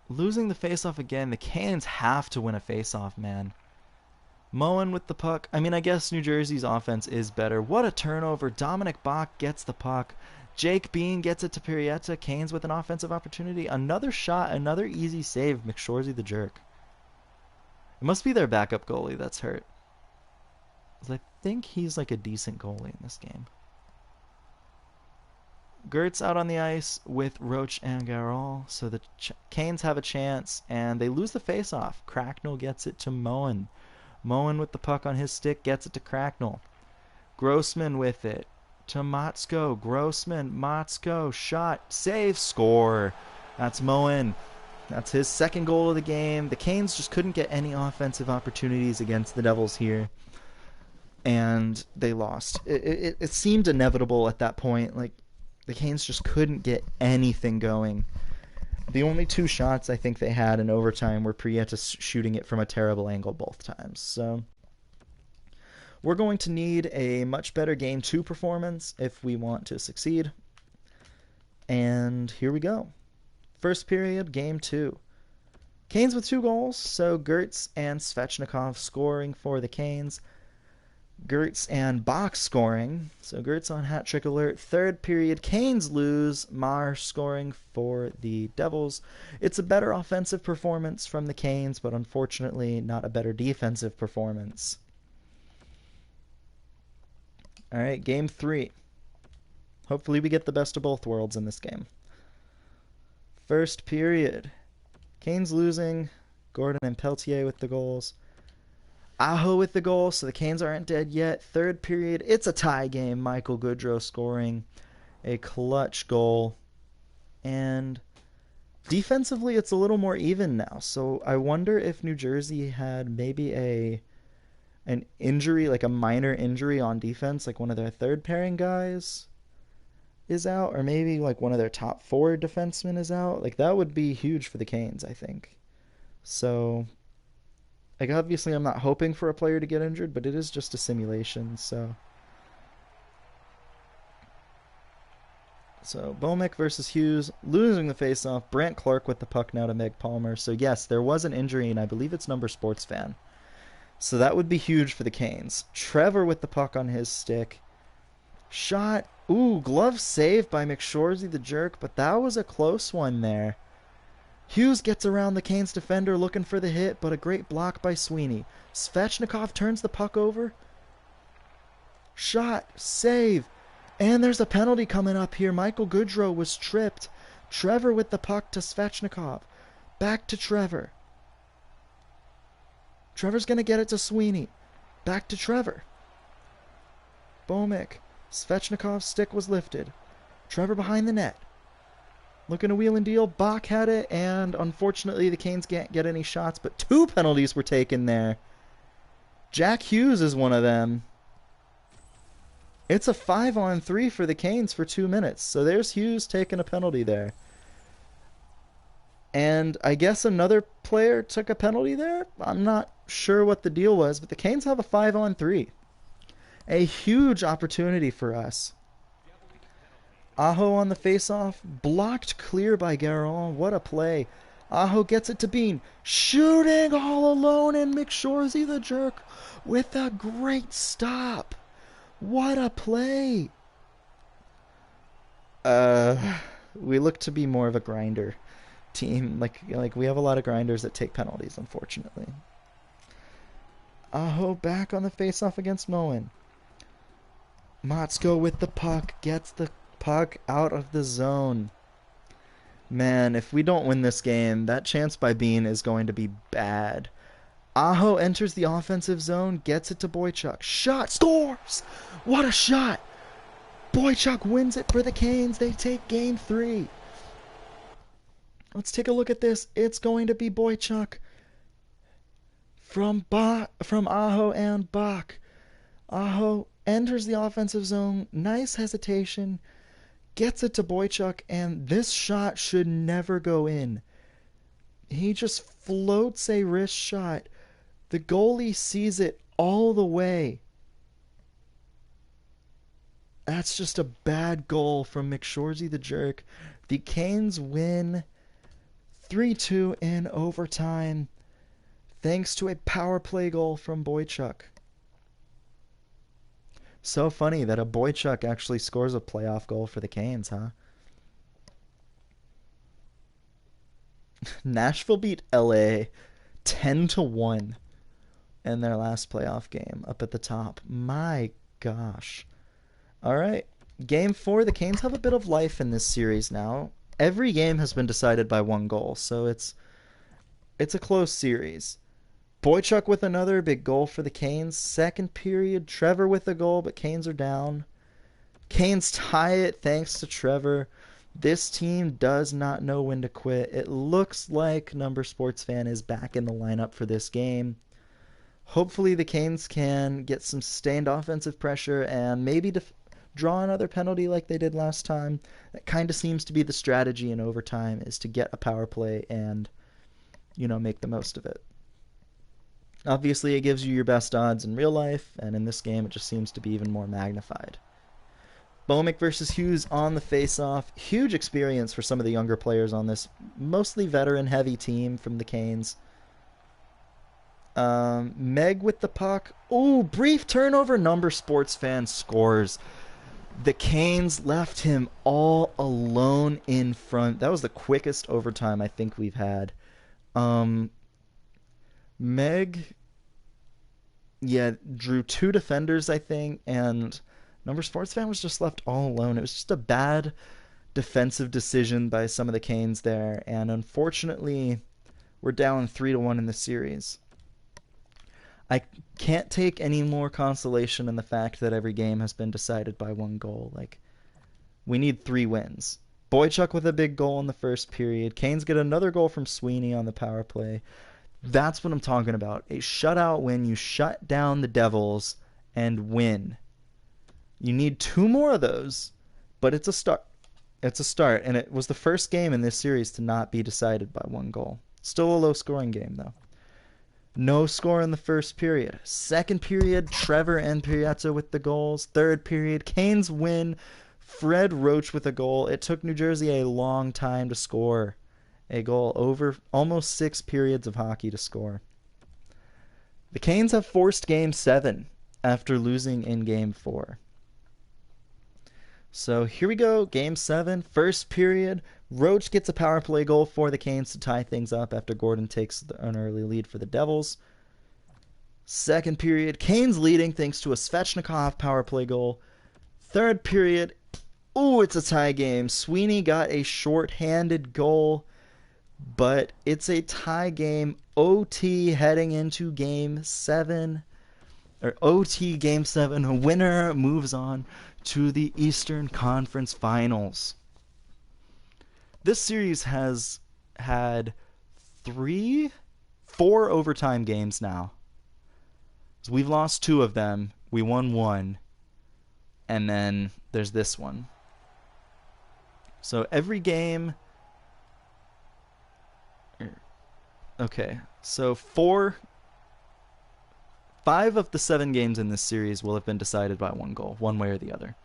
Losing the faceoff again. The Canes have to win a faceoff, man. Moen with the puck. I mean, I guess New Jersey's offense is better. What a turnover. Dominic Bach gets the puck. Jake Bean gets it to Pirietta. Canes with an offensive opportunity. Another shot. Another easy save. McShorsey the jerk. It must be their backup goalie that's hurt. I think he's like a decent goalie in this game. Gertz out on the ice with Roach and Garol. So the Canes have a chance, and they lose the faceoff. Cracknell gets it to Moen. Moen with the puck on his stick gets it to Cracknell. Grossman with it to Motzko. Grossman, Motzko, shot, save, score. That's Moen. That's his second goal of the game. The Canes just couldn't get any offensive opportunities against the Devils here, and they lost. It seemed inevitable at that point. Like, the Canes just couldn't get anything going. The only 2 shots I think they had in overtime were Pirietta shooting it from a terrible angle both times. So we're going to need a much better Game 2 performance if we want to succeed. And here we go. First period, Game 2. Canes with 2 goals, so Gertz and Svechnikov scoring for the Canes. Gertz and Bach scoring, so Gertz on hat trick alert. Third period, Canes lose. Marr scoring for the Devils. It's a better offensive performance from the Canes, but unfortunately not a better defensive performance. All right, Game 3. Hopefully we get the best of both worlds in this game. First period, Canes losing. Gordon and Peltier with the goals. Aho with the goal, so the Canes aren't dead yet. Third period, it's a tie game. Michael Goodrow scoring a clutch goal. And Defensively, it's a little more even now. So I wonder if New Jersey had maybe an injury, like a minor injury on defense, like one of their third pairing guys is out, or maybe like one of their top four defensemen is out. Like that would be huge for the Canes, I think. So, like obviously, I'm not hoping for a player to get injured, but it is just a simulation. So Bomick versus Hughes, losing the faceoff. Brant Clark with the puck now to Meg Palmer. So yes, there was an injury, and I believe it's number sports fan. So that would be huge for the Canes. Trevor with the puck on his stick. Shot. Ooh, glove saved by McShorzy the jerk, but that was a close one there. Hughes gets around the Canes defender looking for the hit, but a great block by Sweeney. Svechnikov turns the puck over. Shot. Save. And there's a penalty coming up here. Michael Goodrow was tripped. Trevor with the puck to Svechnikov. Back to Trevor. Trevor's going to get it to Sweeney. Back to Trevor. Bomick. Svechnikov's stick was lifted. Trevor behind the net. Looking to wheel and deal. Bach had it, and unfortunately the Canes can't get any shots, but 2 penalties were taken there. Jack Hughes is one of them. It's a 5-on-3 for the Canes for 2 minutes. So there's Hughes taking a penalty there. And I guess another player took a penalty there. I'm not sure what the deal was, but the Canes have a 5-on-3. A huge opportunity for us. Aho on the faceoff, blocked clear by Garon. What a play. Aho gets it to Bean. Shooting all alone, and McShorzy the jerk with a great stop. What a play. We look to be more of a grinder team. Like we have a lot of grinders that take penalties, unfortunately. Aho back on the faceoff against Moen. Motzko with the puck, gets the puck out of the zone. Man, if we don't win this game, that chance by Bean is going to be bad. Aho enters the offensive zone, gets it to Boychuk. Shot, scores! What a shot! Boychuk wins it for the Canes. They take game 3. Let's take a look at this. It's going to be Boychuk from Aho and Bach. Aho enters the offensive zone. Nice hesitation. Gets it to Boychuk, and this shot should never go in. He just floats a wrist shot. The goalie sees it all the way. That's just a bad goal from McShorzy the jerk. The Canes win 3-2 in overtime thanks to a power play goal from Boychuk. So funny that a Boychuk actually scores a playoff goal for the Canes, huh? Nashville beat LA 10-1 in their last playoff game up at the top. My gosh. All right. Game 4, the Canes have a bit of life in this series now. Every game has been decided by 1 goal, so it's a close series. Boychuk with another big goal for the Canes. Second period, Trevor with a goal, but Canes are down. Canes tie it thanks to Trevor. This team does not know when to quit. It looks like Number Sports Fan is back in the lineup for this game. Hopefully the Canes can get some sustained offensive pressure and maybe draw another penalty like they did last time. That kind of seems to be the strategy in overtime, is to get a power play and, make the most of it. Obviously, it gives you your best odds in real life, and in this game, it just seems to be even more magnified. Bomick versus Hughes on the face-off. Huge experience for some of the younger players on this mostly veteran-heavy team from the Canes. Meg with the puck. Ooh, brief turnover. Number Sports Fan scores. The Canes left him all alone in front. That was the quickest overtime I think we've had. Meg, drew 2 defenders, I think, and Number Sports Fan was just left all alone. It was just a bad defensive decision by some of the Canes there, and unfortunately, we're down 3-1 in the series. I can't take any more consolation in the fact that every game has been decided by 1 goal. We need 3 wins. Boychuk with a big goal in the first period. Canes get another goal from Sweeney on the power play. That's what I'm talking about. A shutout win. You shut down the Devils and win. You need 2 more of those, but it's a start. It's a start, and it was the first game in this series to not be decided by 1 goal. Still a low-scoring game, though. No score in the first period. Second period, Trevor and Piazza with the goals. Third period, Canes win. Fred Roach with a goal. It took New Jersey a long time to score a goal, over almost 6 periods of hockey to score. The Canes have forced Game 7 after losing in Game 4. So here we go, Game 7, first period. Roach gets a power play goal for the Canes to tie things up after Gordon takes an early lead for the Devils. Second period, Canes leading thanks to a Svechnikov power play goal. Third period, it's a tie game. Sweeney got a short-handed goal, but it's a tie game. OT heading into Game 7. Or OT Game 7. A winner moves on to the Eastern Conference Finals. This series has had 4 overtime games now. So we've lost 2 of them. We won 1. And then there's this one. So every game... Okay, so 5 of the 7 games in this series will have been decided by 1 goal, one way or the other.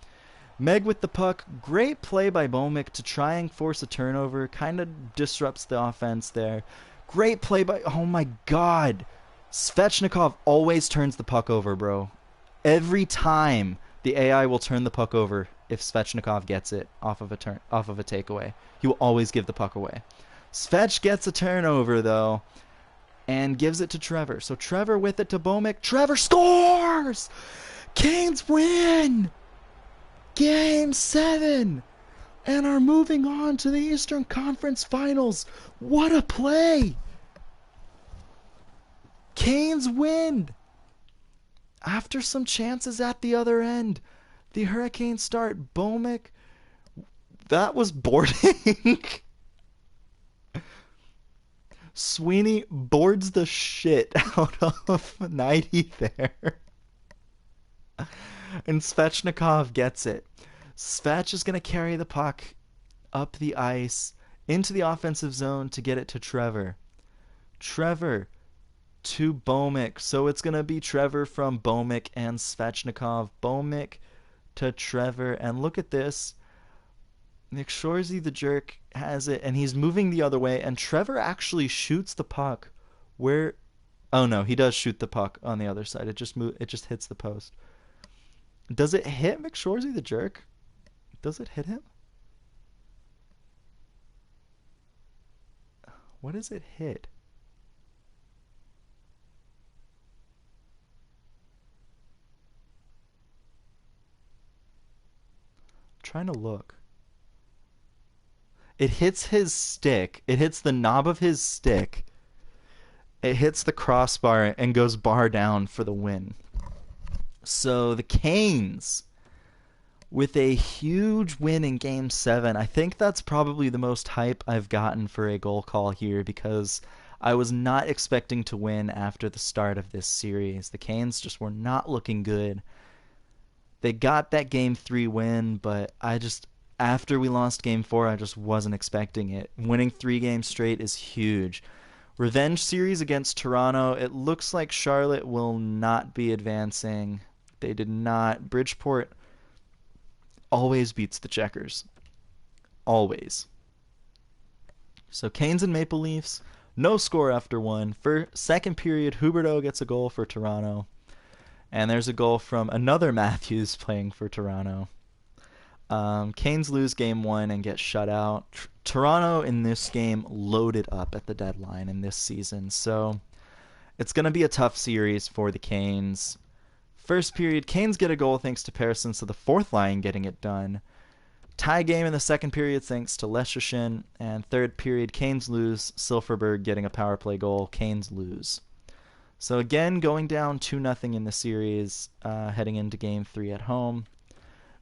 Meg with the puck. Great play by Bomick to try and force a turnover. Kind of disrupts the offense there. Great play by... Oh my god. Svechnikov always turns the puck over, bro. Every time the AI will turn the puck over if Svechnikov gets it off of a takeaway. He will always give the puck away. Svech gets a turnover, though, and gives it to Trevor. So Trevor with it to Bomick. Trevor scores! Canes win! Game 7! And are moving on to the Eastern Conference Finals. What a play! Canes win! After some chances at the other end. The Hurricanes start. Bomick. That was boarding. Sweeney boards the shit out of 90 there. And Svechnikov gets it. Svech is going to carry the puck up the ice into the offensive zone to get it to Trevor. Trevor to Bomick. So it's going to be Trevor from Bomick and Svechnikov. Bomick to Trevor. And look at this. McShorzy the jerk has it, and he's moving the other way, and Trevor actually shoots the puck where... Oh no, he does shoot the puck on the other side. It just hits the post. Does it hit McShorzy the jerk? Does it hit him? What does it hit? I'm trying to look. It hits his stick. It hits the knob of his stick. It hits the crossbar and goes bar down for the win. So the Canes, with a huge win in Game 7. I think that's probably the most hype I've gotten for a goal call here, because I was not expecting to win after the start of this series. The Canes just were not looking good. They got that Game 3 win, but after we lost Game 4, I just wasn't expecting it. Winning 3 games straight is huge. Revenge series against Toronto. It looks like Charlotte will not be advancing. They did not. Bridgeport always beats the Checkers. Always. So Canes and Maple Leafs. No score after 1. For second period, Huberdeau gets a goal for Toronto. And there's a goal from another Matthews playing for Toronto. Canes lose Game 1 and get shut out. Toronto in this game loaded up at the deadline in this season, so it's going to be a tough series for the Canes. First period, Canes get a goal thanks to Persson, so the fourth line getting it done. Tie game in the second period thanks to Leschyshyn, and third period, Canes lose. Silfverberg getting a power play goal. Canes lose. So again, going down 2-0 in the series, heading into Game 3 at home.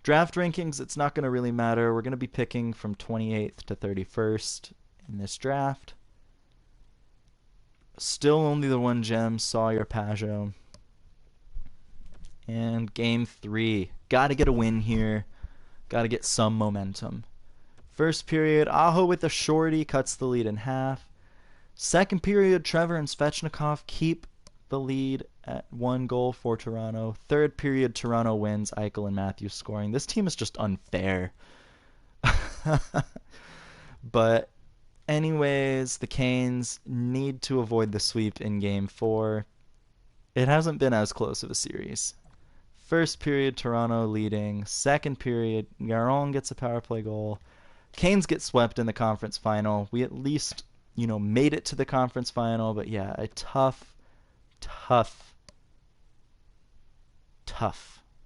Draft rankings, it's not going to really matter. We're going to be picking from 28th to 31st in this draft. Still only the one gem, Sawyer Pageau. And game 3. Got to get a win here. Got to get some momentum. First period, Aho with a shorty cuts the lead in half. Second period, Trevor and Svechnikov keep the lead at 1 goal for Toronto. Third period, Toronto wins, Eichel and Matthews scoring. This team is just unfair. But anyways, the Canes need to avoid the sweep in game 4. It hasn't been as close of a series. First period, Toronto leading. Second period, Garon gets a power play goal. Canes get swept in the conference final. We at least, made it to the conference final, but yeah, a tough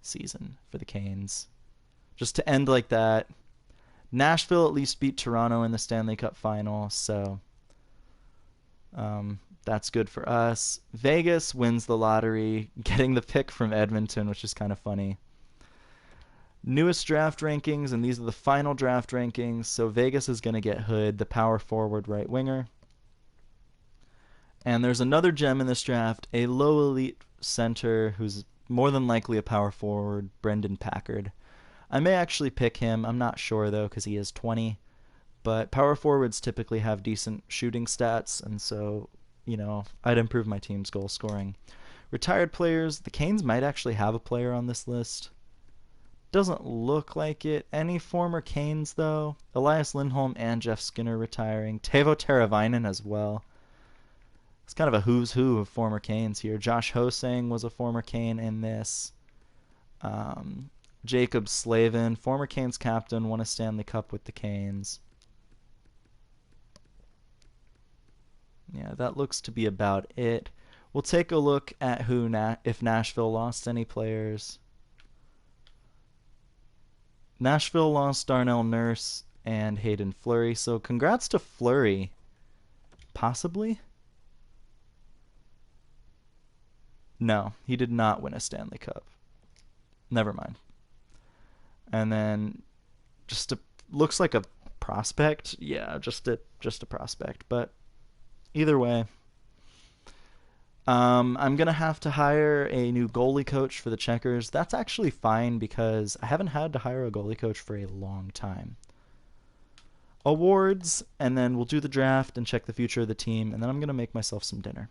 season for the Canes. Just to end like that. Nashville at least beat Toronto in the Stanley Cup final, so that's good for us. Vegas wins the lottery, getting the pick from Edmonton, which is kind of funny. Newest draft rankings, and these are the final draft rankings. So Vegas is going to get Hood, the power forward right winger. And there's another gem in this draft, a low elite center who's more than likely a power forward, Brendan Packard. I may actually pick him. I'm not sure, though, because he is 20. But power forwards typically have decent shooting stats, and so, I'd improve my team's goal scoring. Retired players, the Canes might actually have a player on this list. Doesn't look like it. Any former Canes, though? Elias Lindholm and Jeff Skinner retiring. Teuvo Teravainen as well. It's kind of a who's who of former Canes here. Josh Hosang was a former Cane in this. Jacob Slavin, former Canes captain, won a Stanley Cup with the Canes. Yeah, that looks to be about it. We'll take a look at if Nashville lost any players. Nashville lost Darnell Nurse and Hayden Fleury, so congrats to Fleury. Possibly? No, he did not win a Stanley Cup. Never mind. And then looks like a prospect. Yeah, just a prospect. But either way, I'm going to have to hire a new goalie coach for the Checkers. That's actually fine because I haven't had to hire a goalie coach for a long time. Awards, and then we'll do the draft and check the future of the team, and then I'm going to make myself some dinner.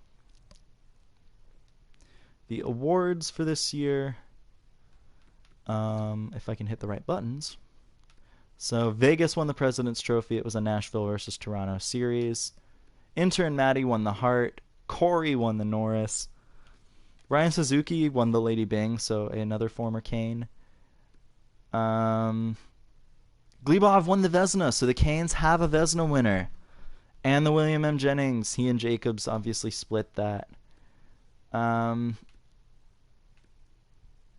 The awards for this year, if I can hit the right buttons. So Vegas won the President's Trophy. It was a Nashville versus Toronto series. Intern Maddie won the Hart. Corey won the Norris. Ryan Suzuki won the Lady Byng, so another former Cane. Glebov won the Vezina, so the Canes have a Vezina winner. And the William M. Jennings. He and Jacobs obviously split that.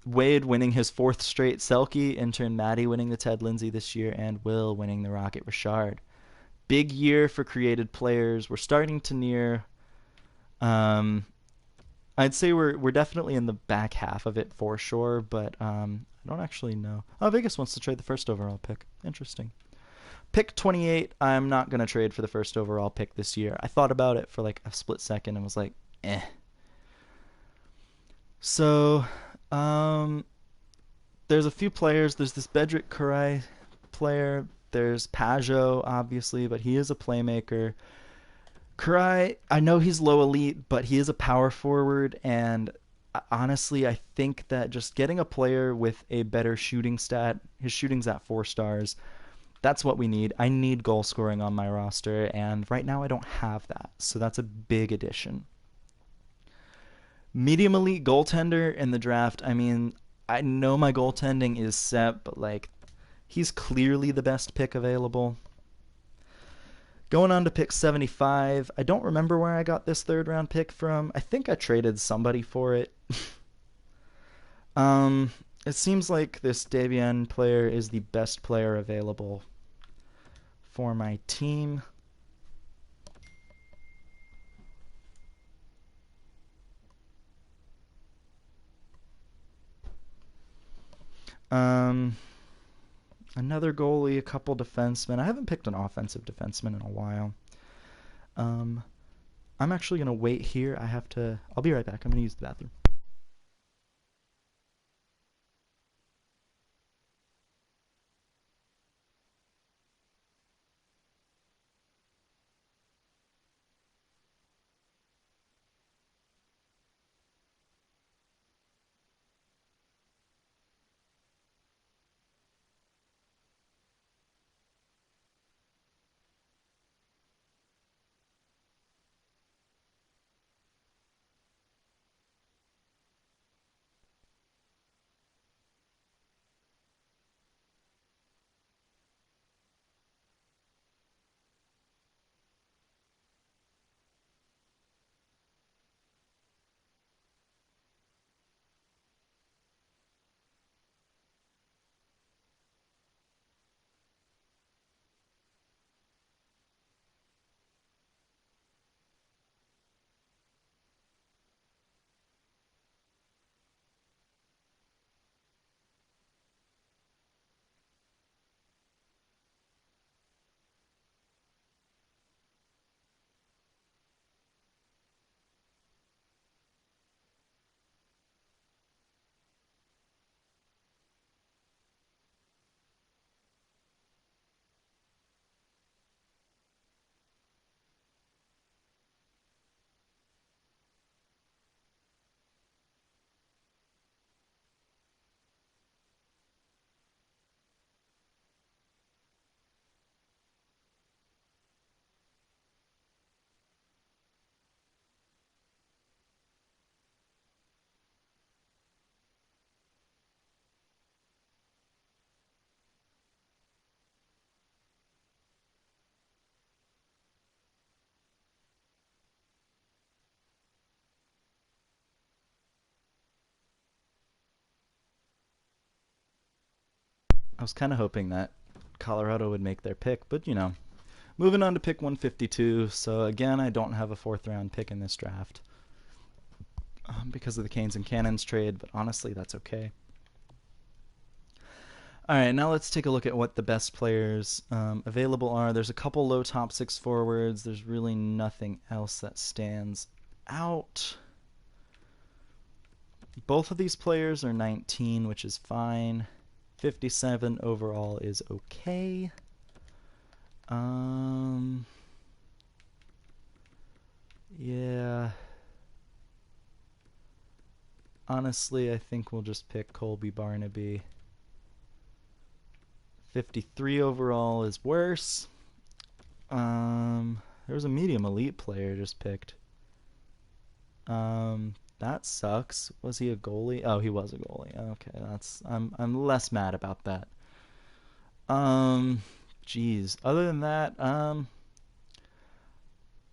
Wade winning his 4th straight Selke. Intern Maddie winning the Ted Lindsay this year. And Will winning the Rocket Richard. Big year for created players. We're starting to near... I'd say we're definitely in the back half of it for sure, but I don't actually know. Oh, Vegas wants to trade the first overall pick. Interesting. Pick 28, I'm not going to trade for the first overall pick this year. I thought about it for like a split second and was like, eh. So, there's a few players. There's this Bedrick Kurai player. There's Pageau, obviously, but he is a playmaker. Kurai, I know he's low elite, but he is a power forward, and honestly, I think that just getting a player with a better shooting stat, his shooting's at 4 stars, that's what we need. I need goal scoring on my roster, and right now I don't have that, so that's a big addition. Medium elite goaltender in the draft, I mean, I know my goaltending is set, but like, he's clearly the best pick available. Going on to pick 75. I don't remember where I got this 3rd round pick from. I think I traded somebody for it. It seems like this Davian player is the best player available for my team. Another goalie, a couple defensemen. I haven't picked an offensive defenseman in a while. Um, I'm actually going to wait here. I'll be right back. I'm going to use the bathroom. I was kind of hoping that Colorado would make their pick, but moving on to pick 152. So again, I don't have a fourth round pick in this draft because of the Canes and Cannons trade, but honestly, that's okay. All right, now let's take a look at what the best players available are. There's a couple low top six forwards. There's really nothing else that stands out. Both of these players are 19, which is fine. 57 overall is okay. Yeah. Honestly, I think we'll just pick Colby Barnaby. 53 overall is worse. There was a medium elite player just picked. That sucks. Was he a goalie? Oh, he was a goalie. Okay, I'm less mad about that. Geez. Other than that,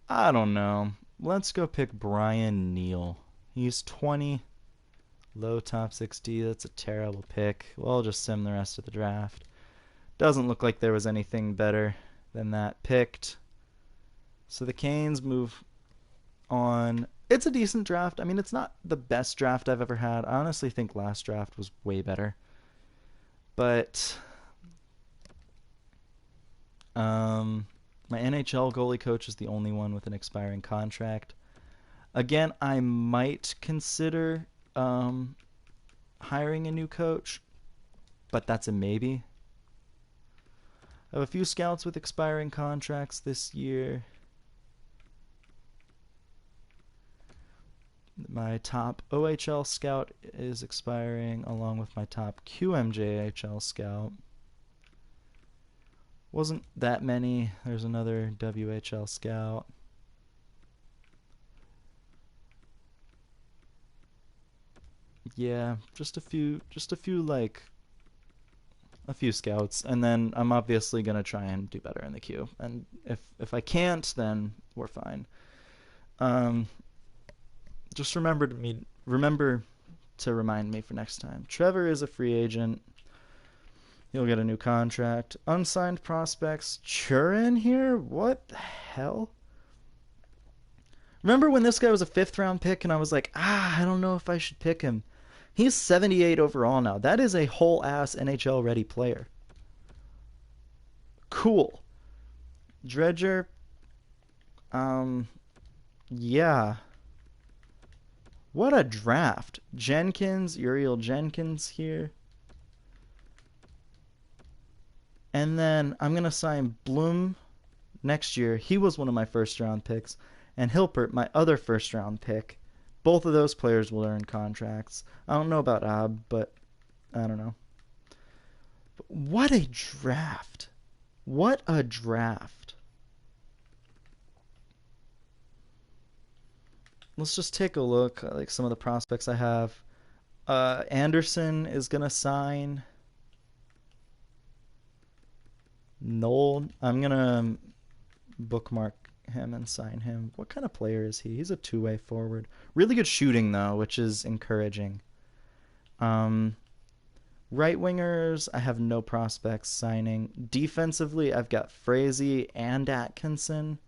I don't know. Let's go pick Brian Neal. He's 20, low top 60. That's a terrible pick. We'll just sim the rest of the draft. Doesn't look like there was anything better than that picked. So the Canes move on. It's a decent draft. I mean, it's not the best draft I've ever had. I honestly think last draft was way better. But my NHL goalie coach is the only one with an expiring contract. Again, I might consider hiring a new coach, but that's a maybe. I have a few scouts with expiring contracts this year. My top OHL scout is expiring along with my top QMJHL scout. Wasn't that many. There's another WHL scout. Yeah, just a few like a few scouts, and then I'm obviously gonna try and do better in the queue. And if I can't, then we're fine. Just remember to remind me for next time. Trevor is a free agent. He'll get a new contract. Unsigned prospects. Churin here? What the hell? Remember when this guy was a 5th round pick and I was like, I don't know if I should pick him. He's 78 overall now. That is a whole ass NHL ready player. Cool. Dredger, yeah. What a draft. Jenkins, Uriel Jenkins here. And then I'm going to sign Bloom next year. He was one of my first round picks. And Hilpert, my other first round pick. Both of those players will earn contracts. I don't know about Ab, but I don't know. But what a draft. What a draft. Let's just take a look at like some of the prospects I have. Anderson is going to sign. Noel, I'm going to bookmark him and sign him. What kind of player is he? He's a two-way forward. Really good shooting, though, which is encouraging. Right wingers, I have no prospects signing. Defensively, I've got Frazee and Atkinson.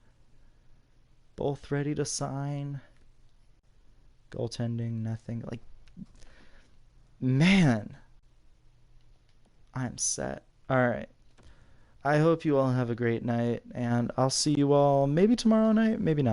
Both ready to sign. Goaltending, nothing. Like, man, I'm set. All right. I hope you all have a great night, and I'll see you all maybe tomorrow night, maybe not.